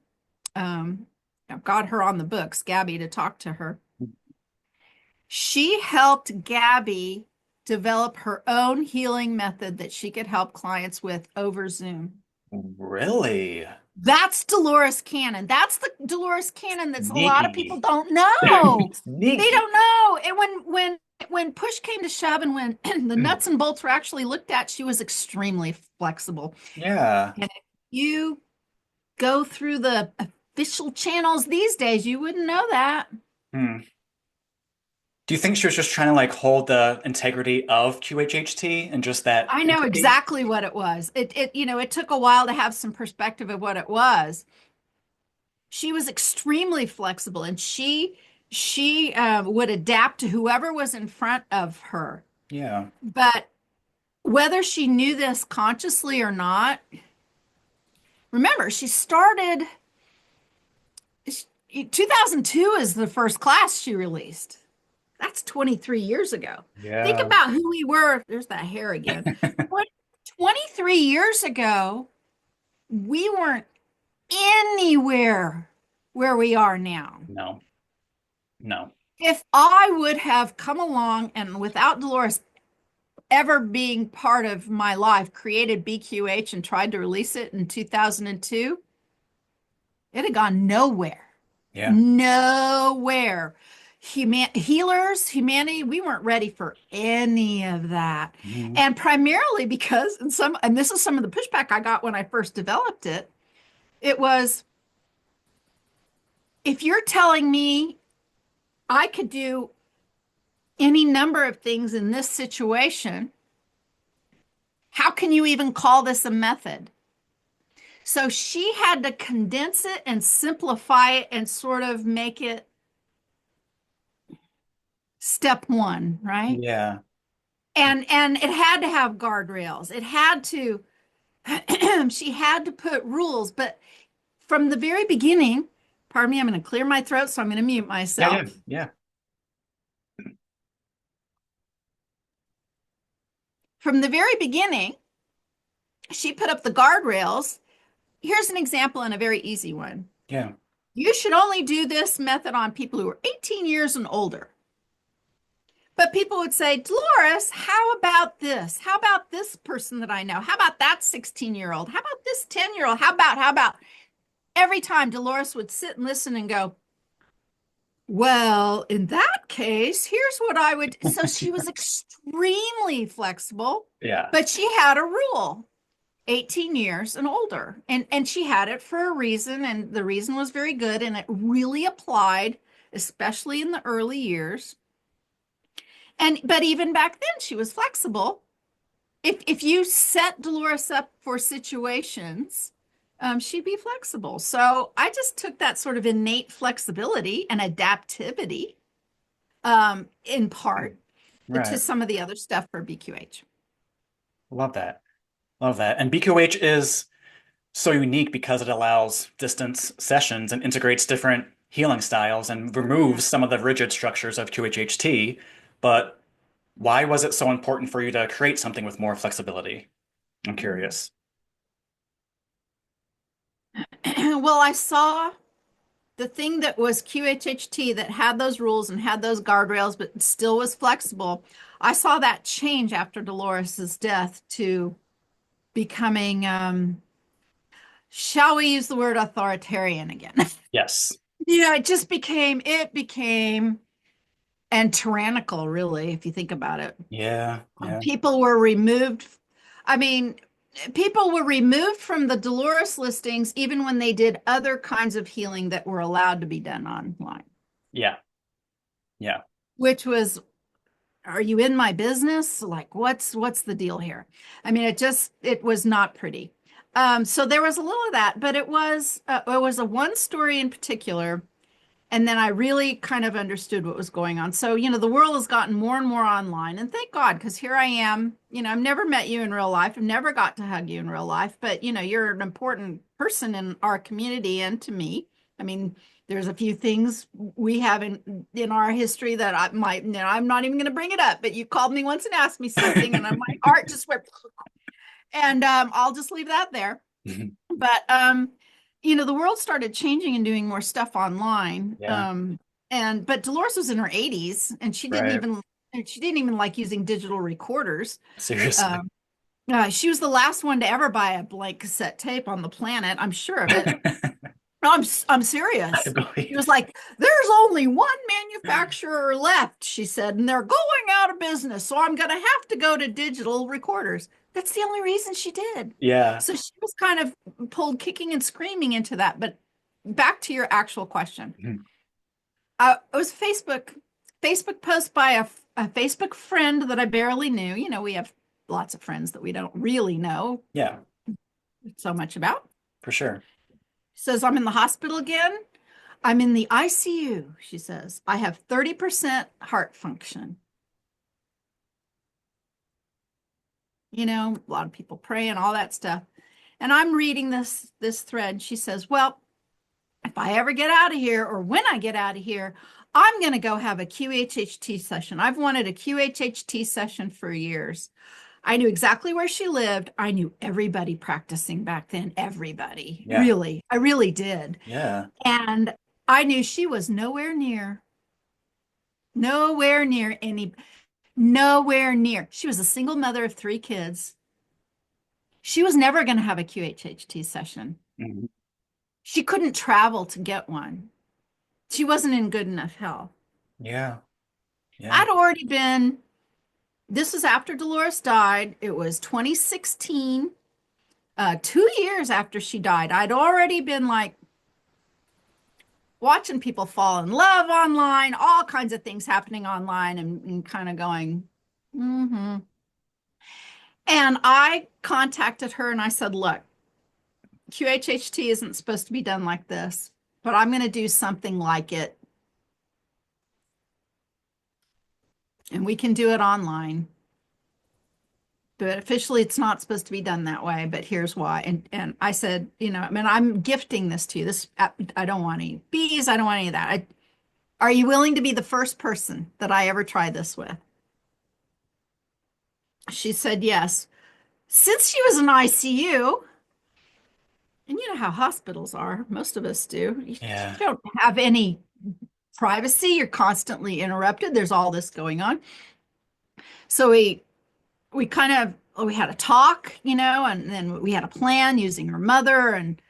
Um, I've got her on the books, Gabby, to talk to her. She helped Gabby develop her own healing method that she could help clients with over Zoom. Really? That's Dolores Cannon. That's the Dolores Cannon that's a lot of people Sneaky. don't know. They Sneaky. don't know. And when push came to shove and when the nuts and bolts were actually looked at, she was extremely flexible. Yeah. And if you go through the official channels these days, you wouldn't know that. Hmm. Do you think she was just trying to like hold the integrity of QHHT and just that I know entity? exactly what it was. It took a while to have some perspective of what it was. She was extremely flexible, and she would adapt to whoever was in front of her. Yeah. But whether she knew this consciously or not, remember, she started 2002 is the first class she released. That's 23 years ago. Think Yeah. about who we were. There's that hair again. 23 years ago, we weren't anywhere where we are now. No. No. If I would have come along and without Dolores ever being part of my life, created BQH and tried to release it in 2002, it had gone nowhere. Yeah. Nowhere. healers, humanity, we weren't ready for any of that. Mhm. And primarily because, and this is some of the pushback I got when I first developed it, it was, if you're telling me I could do any number of things in this situation, how can you even call this a method? So she had to condense it and simplify it and sort of make it step one, right? Yeah. And it had to have guardrails. It had to, she had to put rules, but from the very beginning, pardon me, I'm going to clear my throat, so I'm going to mute Yeah, yeah, myself. yeah. From the very beginning, she put up the guardrails. Here's an example and a very easy one. Yeah. You should only do this method on people who are 18 years and older. But people would say, Dolores, how about this? How about this person that I know? How about that 16-year-old? How about this 10-year-old? How about? Every time Dolores would sit and listen and go, well, in that case, here's what I would. So she was extremely flexible, Yeah. but she had a rule, 18 years and older. And she had it for a reason, and the reason was very good, and it really applied, especially in the early years. And but even back then, she was flexible. If you set Dolores up for situations, she'd be flexible. So I just took that sort of innate flexibility and adaptivity, in part, to Right. some of the other stuff for BQH. Love that. Love that. And BQH is so unique because it allows distance sessions and integrates different healing styles and Yeah. removes some of the rigid structures of QHHT. But why was it so important for you to create something with more flexibility? I'm curious. Well, I saw the thing that was QHHT that had those rules and had those guardrails, but still was flexible. I saw that change after Dolores's death to becoming, shall we use the word authoritarian again? Yes. It became and tyrannical, really, if you think about it. Yeah. Yeah. People were removed. I mean, people were removed from the Dolores listings even when they did other kinds of healing that were allowed to be done online, Yeah. Yeah. which was, are you in my business? Like, what's the deal here? I mean, it was not pretty. So there was a little of that, but it was a one story in particular. And then I really kind of understood what was going on. So, the world has gotten more and more online. And thank God, because here I am. I've never met you in real life. I've never got to hug you in real life. But, you're an important person in our community and to me. I mean, there's a few things we have in our history that I'm not even going to bring it up. But you called me once and asked me something, and my heart just went, and I'll just leave that there. But the world started changing and doing more stuff online. Yeah. But Dolores was in her 80s, and Right. she didn't even like using digital recorders. Seriously. Um, she was the last one to ever buy a blank cassette tape on the planet. I'm sure of it. No, I'm I serious. She believe. was like, "There's only one manufacturer left," she said, "and they're going out of business, so I'm going to have to go to digital recorders." That's the only reason she did. Yeah. So she was kind of pulled kicking and screaming into that. But back to your actual question. Mhm. It was Facebook post by a Facebook friend that I barely knew. We have lots of friends that we don't really know Yeah, so much about. for sure. Says, I'm in the hospital again. I'm in the ICU, she says. I have 30% heart function. A lot of people pray and all that stuff. And I'm reading this thread. She says, well, if I ever get out of here or when I get out of here, I'm going to go have a QHHT session. I've wanted a QHHT session for years. I knew exactly where she lived. I knew everybody practicing back then, everybody. Yeah. Really, I really did. Yeah. And I knew she was nowhere near any, nowhere near. She was a single mother of 3 kids. She was never going to have a QHHT session. Mhm. She couldn't travel to get one. She wasn't in good enough health. Yeah. Yeah. I'd already been, this was after Dolores died. It was 2016, 2 years after she died. I'd already been like watching people fall in love online, all kinds of things happening online, and kind of going, mm-hmm. And I contacted her and I said, look, QHHT isn't supposed to be done like this, but I'm going to do something like it. And we can do it online. But officially, it's not supposed to be done that way. But here's why. And I said, I mean, I'm gifting this to you. This I don't want any fees. I don't want any of that. Are you willing to be the first person that I ever try this with? She said yes. Since she was in ICU, and you know how hospitals are, most of us do. You Yeah. don't have any privacy. You're constantly interrupted. There's all this going on. So we kind of we had a talk, and then we had a plan using her mother, and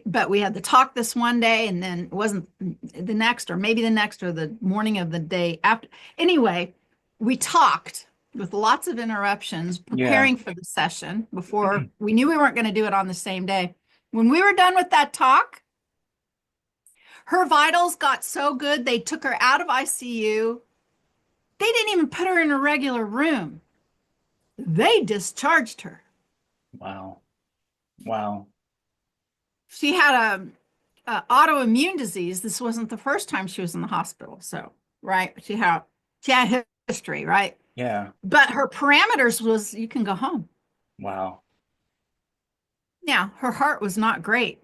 but we had the talk this one day, and then it wasn't the next, or maybe the next, or the morning of the day after. Anyway, we talked with lots of interruptions, Yeah. preparing for the session before we knew we weren't going to do it on the same day. When we were done with that talk, her vitals got so good they took her out of ICU. They didn't even put her in a regular room. They discharged her. Wow. Wow. She had a autoimmune disease. This wasn't the first time she was in the hospital. So, right, she had history, right? Yeah. But her parameters was you can go home. Wow. Now, her heart was not great.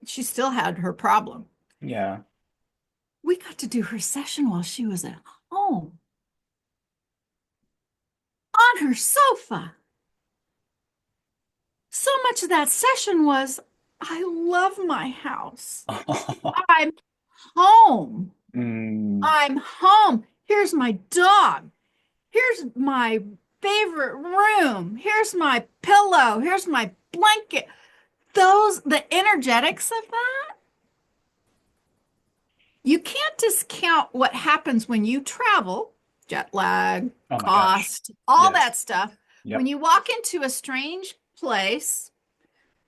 She still had her problem. Yeah. We got to do her session while she was at home on her sofa. So much of that session was, I love my house. I'm home. Mm, I'm home. Here's my dog. Here's my favorite room. Here's my pillow. Here's my blanket. The energetics of that, you can't discount what happens when you travel, jet lag, oh my gosh. cost, all Yes. that stuff. When Yep. you walk into a strange place,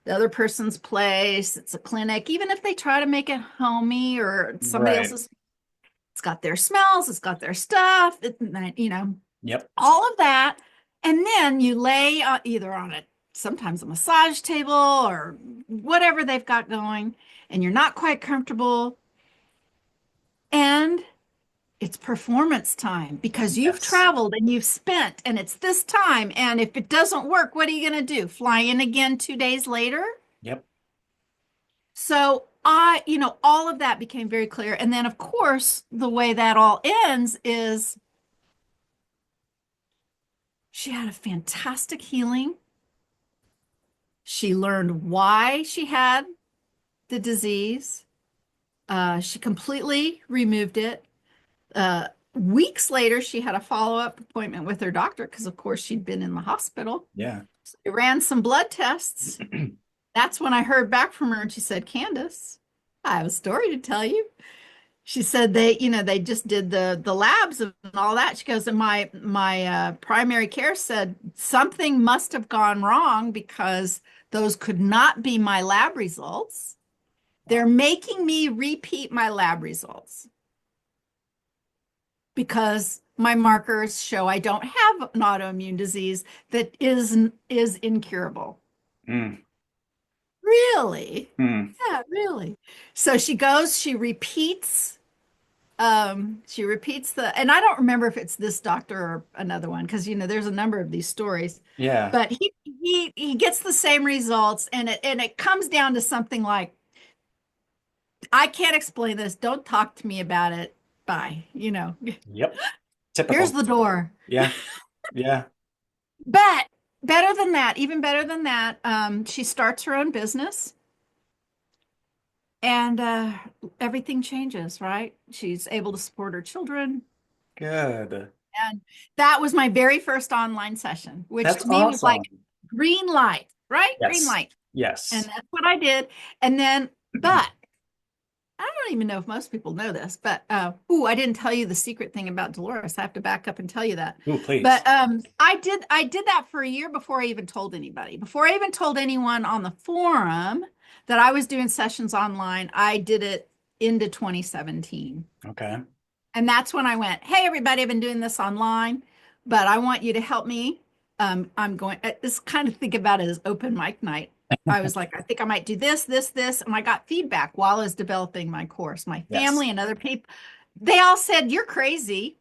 the other person's place, it's a clinic, even if they try to make it homey or somebody Right. else's, it's got their smells, it's got their stuff, Yep. all of that. And then you lay either on it, sometimes a massage table or whatever they've got going, and you're not quite comfortable. And it's performance time because you've Yes. traveled and you've spent, and it's this time. And if it doesn't work, what are you going to do? Fly in again 2 days later? Yep. So all of that became very clear. And then, of course, the way that all ends is she had a fantastic healing. She learned why she had the disease. She completely removed it. Weeks later, she had a follow-up appointment with her doctor because, of course, she'd been in the hospital. Yeah. So they ran some blood tests. That's when I heard back from her, and she said, Candace, I have a story to tell you. She said they just did the labs and all that. She goes, and my primary care said something must have gone wrong because those could not be my lab results. They're Wow. making me repeat my lab results because my markers show I don't have an autoimmune disease that is incurable. Mm, Really? mm. Yeah, really. So she goes, she repeats and I don't remember if it's this doctor or another one because there's a number of these stories, Yeah. but he gets the same results, and it comes down to something like, I can't explain this. Don't talk to me about it. Bye. Yep. Here's Typical. the door. Yeah. Yeah. But better than that, even better than that, she starts her own business, and everything changes, right? She's able to support her children. Good. And that was my very first online session, which That's to me was like awesome. green light, right? Green Yes. light. And Yes. that's what I did. And then, but I don't don't even know if most people know this, but ooh, I didn't tell you the secret thing about Dolores. I have to back up and tell you that. Ooh, But please. I did that for a year before I even told anybody. Before I even told anyone on the forum that I was doing sessions online, I did it into 2017. Okay. And that's when I went, hey, everybody, I've been doing this online, but I want you to help me. I'm going, this kind of think about it as open mic night. I was like, I think I might do this, this, this. And I got feedback while I was developing my course. My Yes. family and other people, they all said, you're crazy.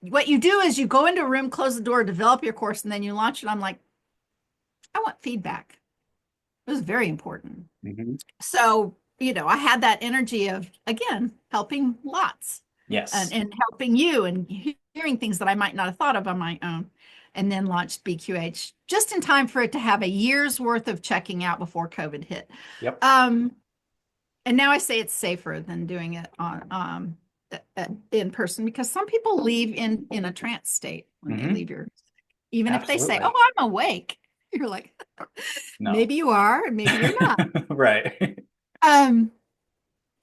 What you do is you go into a room, close the door, develop your course, and then you launch it. I'm like, I want feedback. It was very important. Hmm. So, I had that energy of, again, helping lots and, Yes. and helping you and hearing things that I might not have thought of on my own. And then launched BQH just in time for it to have a year's worth of checking out before COVID hit. Yep. Um, and now I say it's safer than doing it on in person because some people leave in a trance state when they Hmm. leave your, even if they say, "Oh, Absolutely. I'm awake," you're like, No. maybe you are, and maybe you're not. Right. Um,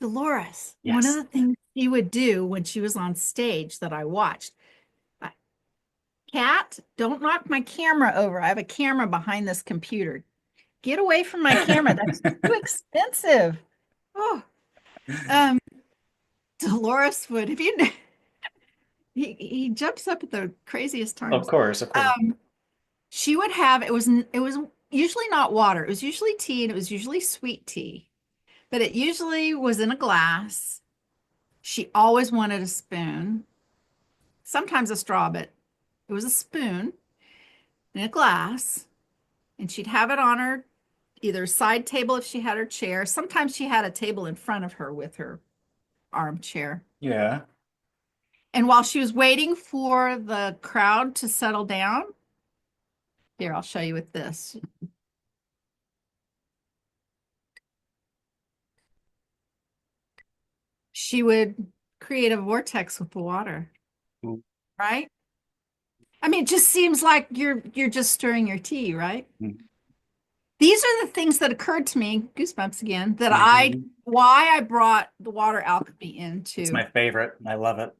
Dolores, one of Yes. the things she would do when she was on stage that I watched, uh, Kat, don't knock my camera over. I have a camera behind this computer. Get away from my camera. That's too expensive. Oh, um, Dolores would, if you, he jumps up at the craziest Of times. course, of course. Um, she would have, it was usually not water. It was usually tea and it was usually sweet tea, but it usually was in a glass. She always wanted a spoon, sometimes a straw, but it was a spoon in a glass, and she'd have it on her either side table if she had her chair. Sometimes she had a table in front of her with her armchair. Yeah. And while she was waiting for the crowd to settle down, here, I'll show you with this. She would create a vortex with the water, right? I mean, it just seems like you're just stirring your tea, right? These are the things that occurred to me, goosebumps again, that Hmm. why I brought the water alchemy It's my favorite. I love it.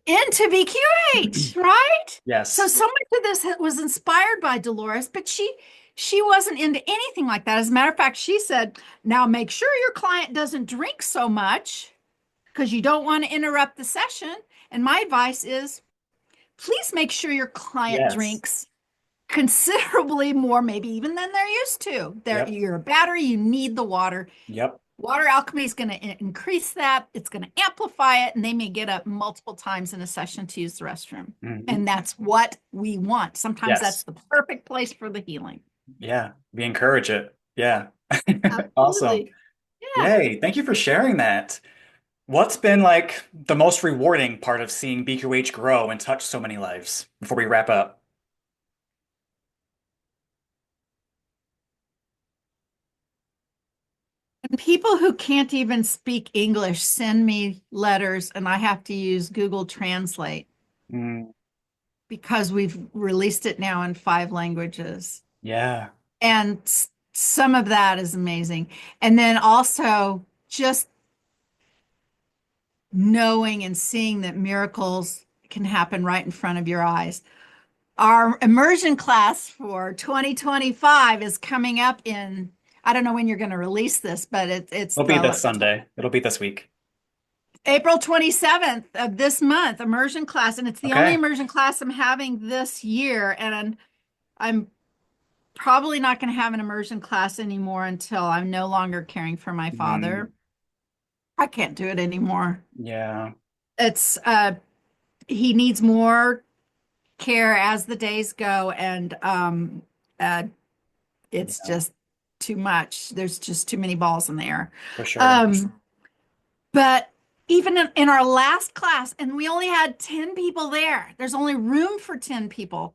into BQH, right? So Yes. much of this was inspired by Dolores, but she wasn't into anything like that. As a matter of fact, she said, "Now make sure your client doesn't drink so much because you don't want to interrupt the session." And my advice is, please make sure your client Yes. drinks considerably more, maybe even than they're used to. Yep. You're a battery, you need the water. Yep. Water alchemy is going to increase that. It's going to amplify it, and they may get up multiple times in a session to use the restroom. Hmm. And that's what we want. Sometimes that's Yes. the perfect place for the healing. Yeah. We encourage it. Yeah. Awesome. Absolutely. Yeah. Yay. Thank you for sharing that. What's been like the most rewarding part of seeing BQH grow and touch so many lives before we wrap up? And people who can't even speak English send me letters, and I have to use Google Translate Mm, because we've released it now in 5 languages. yeah. And some of that is amazing. And then also just knowing and seeing that miracles can happen right in front of your eyes. Our immersion class for 2025 is coming up in, I don't know when you're going to release this, but it's It'll be this the Sunday. It'll be this week. April 27th of this month, immersion class. And it's the only Okay. immersion class I'm having this year. And I'm probably not going to have an immersion class anymore until I'm no longer caring for my Mm, father. I can't do it anymore. yeah. It's he needs more care as the days go, and uh it's Yeah. just too much. There's just too many balls in the air. For sure. Um, but even in our last class, and we only had 10 people there, there's only room for 10 people.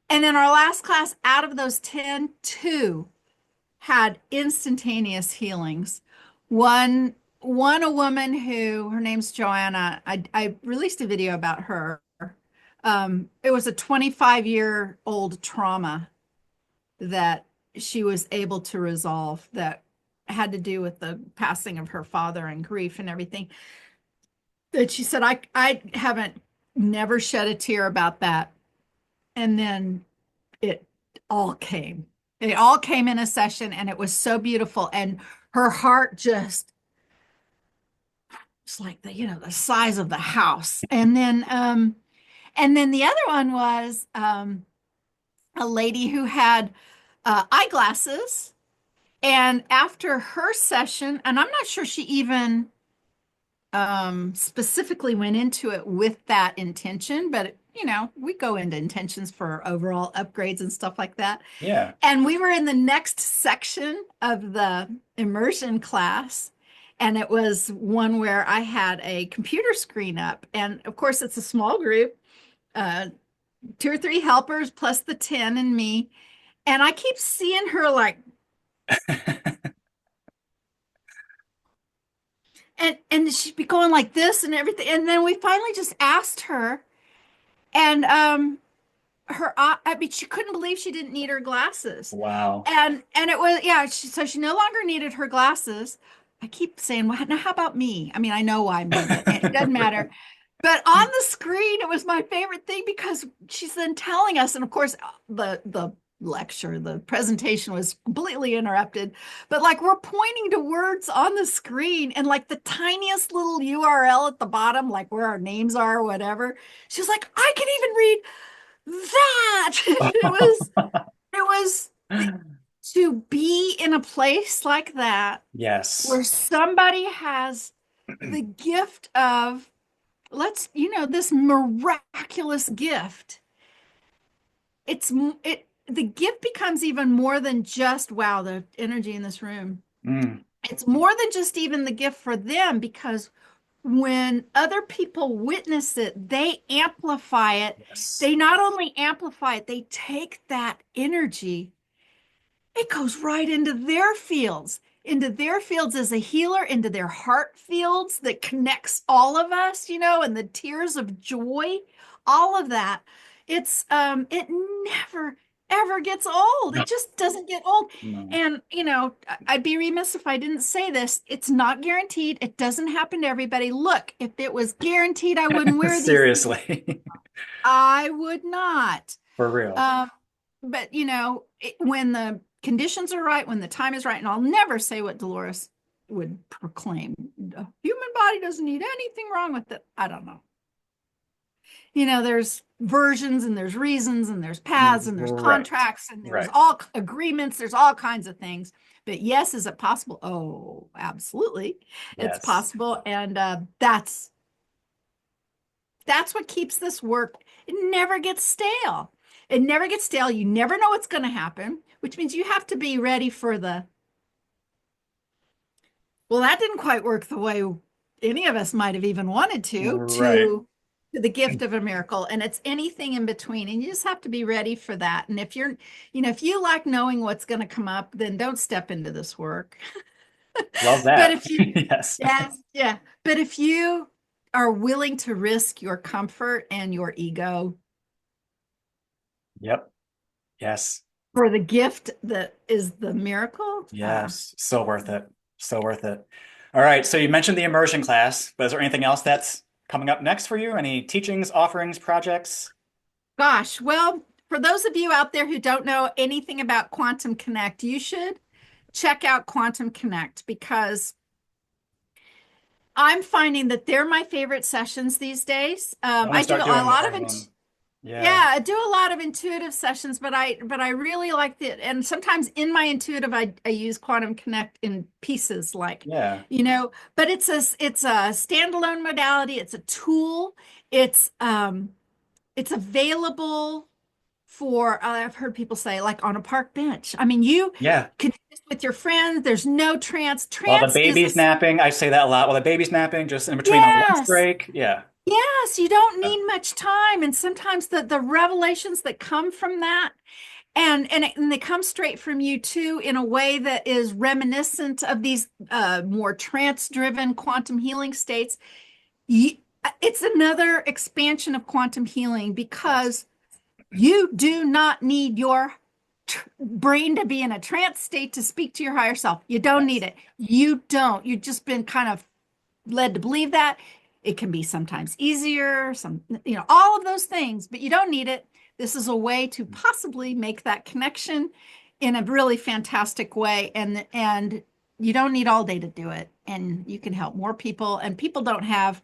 And in our last class, out of those 10, two had instantaneous healings. One a woman who her name's Joanna. I released a video about her. It was a 25-year-old trauma that she was able to resolve that had to do with the passing of her father and grief and everything. That she said, I haven't never shed a tear about that. And then it all came. It all came in a session and it was so beautiful. And her heart just it's like the size of the house. And then the other one was a lady who had eyeglasses. And after her session, and I'm not sure she even specifically went into it with that intention, but we go into intentions for overall upgrades and stuff like that. Yeah. And we were in the next section of the immersion class, and it was one where I had a computer screen up. And of course, it's a small group, uh, two or three helpers plus the 10 and me. And I keep seeing her like, and she'd be going like this and everything. And then we finally just asked her, and I mean, she couldn't believe she didn't need her glasses. Wow. And it was, yeah, so she no longer needed her glasses. I keep saying, well, now how about me? I mean, I know why me, but it doesn't matter. But on the screen, it was my favorite thing because she's then telling us, and of course, the presentation was completely interrupted. But like we're pointing to words on the screen and like the tiniest little URL at the bottom, like where our names are or whatever. She was like, I can even read that. It was to be in a place like that Yes. where somebody has the gift of this miraculous gift. The gift becomes even more than just, wow, the energy in this room. Mm. It's more than just even the gift for them, because when other people witness it, they amplify it. Yes. They not only amplify it, they take that energy, it goes right into their fields as a healer, into their heart fields that connects all of us, and the tears of joy, all of that. It never ever gets old. No. It just doesn't get old. No. And I'd be remiss if I didn't say this. It's not guaranteed. It doesn't happen to everybody. Look, if it was guaranteed, I wouldn't wear these things. Seriously. I would not. For real. Um, but when the conditions are right, when the time is right, and I'll never say what Dolores would proclaim. The human body doesn't need anything wrong with it. I don't know. There's versions and there's reasons and there's paths and there's Right. contracts and there's Right. all agreements. There's all kinds of things. But yes, is it possible? Oh, absolutely. It's Yes. possible. And that's what keeps this work. It never gets stale. It never gets stale. You never know what's going to happen, which means you have to be ready for well, that didn't quite work the way any of us might have even wanted Right. to the gift of a miracle. And it's anything in between. And you just have to be ready for that. And if you like knowing what's going to come up, then don't step into this work. Love But that. if you, Yes. yes, yeah. But if you are willing to risk your comfort and your ego Yep. Yes. for the gift that is the miracle, Yes. So worth it. So worth it. All right. So you mentioned the immersion class, but is there anything else that's coming up next for you? Any teachings, offerings, projects? gosh, well, for those of you out there who don't know anything about Quantum Connect, you should check out Quantum Connect, because I'm finding that they're my favorite sessions these days. I'm gonna I do start a doing lot more of of them. Yeah. yeah, I do a lot of intuitive sessions, but I really like it. And sometimes in my intuitive, I use Quantum Connect in pieces, like, Yeah. but it's a standalone modality. It's a tool. It's available for, I've heard people say, like on a park bench. I mean, you Yeah. can do this with your friends. There's no trance. While the Trance is baby's napping, I say that a lot. While the baby's napping, just in between on lunch yes. break. Yeah. Yes, you don't need much time. And sometimes the revelations that come from that, and they come straight from you too, in a way that is reminiscent of these more trance-driven quantum healing states. You, it's another expansion of quantum healing, Yes. because you do not need your brain to be in a trance state to speak to your higher self. You don't need Yes. it. You don't. You've just been kind of led to believe that. It can be sometimes easier, all of those things, but you don't need it. This is a way to possibly make that connection in a really fantastic way. And you don't need all day to do it. And you can help more people. And people don't have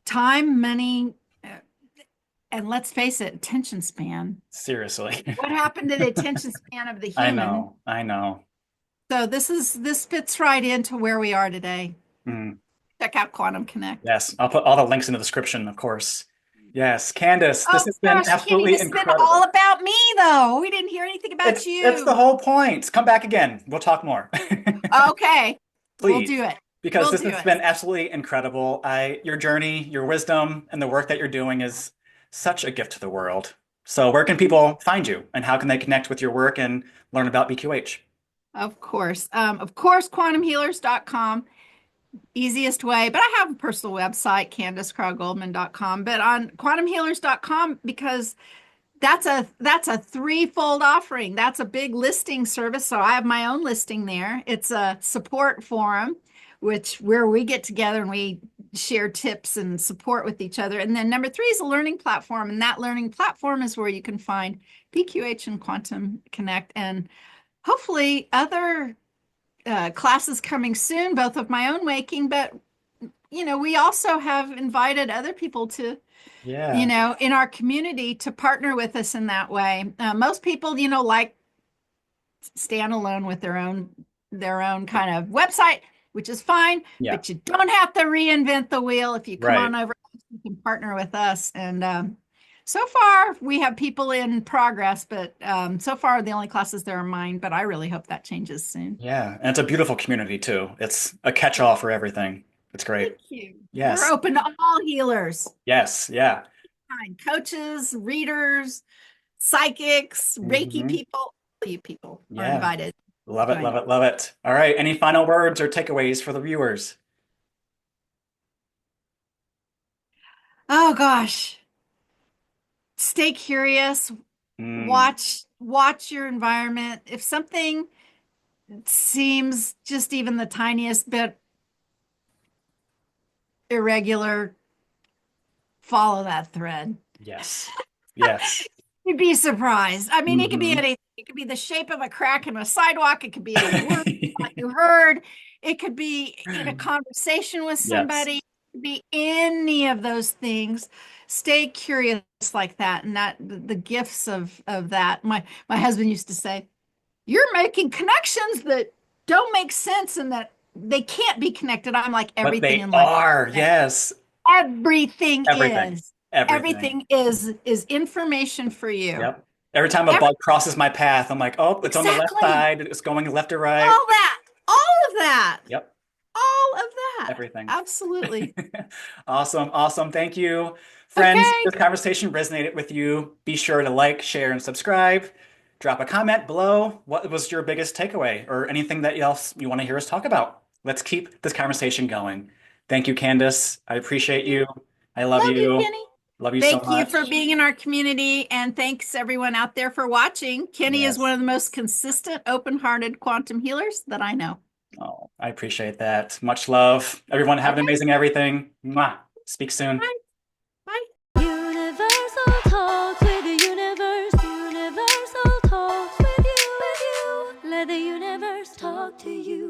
time, money, and let's face it, attention span. Seriously. What happened to the attention span of the I human? know. I know. So this fits right into where we are today. Mm. Check out Quantum Connect. Yes. I'll put all the links in the description, of course. Yes. Candace, this Oh has been gosh, Kenny, absolutely this has been all incredible. about me though. We didn't hear anything about It's the you. whole point. Come back again. We'll talk more. Okay, we'll do Please. it. Because We'll this do has it. been absolutely incredible. Your journey, your wisdom, and the work that you're doing is such a gift to the world. So where can people find you and how can they connect with your work and learn about BQH? Of course, quantumhealers.com. Easiest way, but I have a personal website, CandaceCraw-Goldman.com, but on quantumhealers.com, because that's a threefold offering. That's a big listing service. So I have my own listing there. It's a support forum, where we get together and we share tips and support with each other. And then number three is a learning platform. And that learning platform is where you can find BQH and Quantum Connect and hopefully other classes coming soon, both of my own making, but we also have invited other people to Yeah. in our community to partner with us in that way. Most people, like stand alone with their own kind of website, which is fine, Yeah. but you don't have to reinvent the wheel. If you come Right. on over, you can partner with us. And so far, we have people in progress, but so far the only classes there are mine. But I really hope that changes soon. Yeah. And it's a beautiful community too. It's a catch-all for everything. It's great. Thank you. We're Yes. open to all healers, Yes. Yeah. coaches, readers, psychics, Reiki Hmm. people. All you people are Yeah. invited Love to it. join Love us. it. Love it. All right. Any final words or takeaways for the viewers? Oh gosh, stay curious. Mm, Watch your environment. If something seems just even the tiniest bit irregular, follow that thread. yes. Yes. You'd be surprised. I mean, it could be Hmm. anything. It could be the shape of a crack in a sidewalk. It could be a word you heard. It could be in a conversation with Yes. somebody. It could be any of those things. Stay curious like that, and that the gifts of that. My husband used to say, "You're making connections that don't make sense, and that they can't be connected." I'm like, But everything they in life is are. connected. Yes. Everything Everything. is. Everything. Everything is information for you. Yep. Every time a Every bug crosses my path, I'm like, oh, it's on the left exactly. side. It's going left or right. All that. All of that. Yep. All of that. Everything. Absolutely. Awesome. Awesome. Thank you. Friends, Okay. this conversation resonated with you. Be sure to like, share, and subscribe. Drop a comment below. What was your biggest takeaway or anything that else you want to hear us talk about? Let's keep this conversation going. Thank you, Candace. I appreciate you. I love Love you, you. Kenny. Love you so Thank you for much. being in our community. And thanks everyone out there for watching. Kenny is one Yes. of the most consistent, open-hearted quantum healers that I know. Oh, I appreciate that. Much love. Everyone have an Okay. amazing everything. Mwah. Speak soon. Bye. Bye. Universal talks with the universe. Universal talks with you. Let the universe talk to you.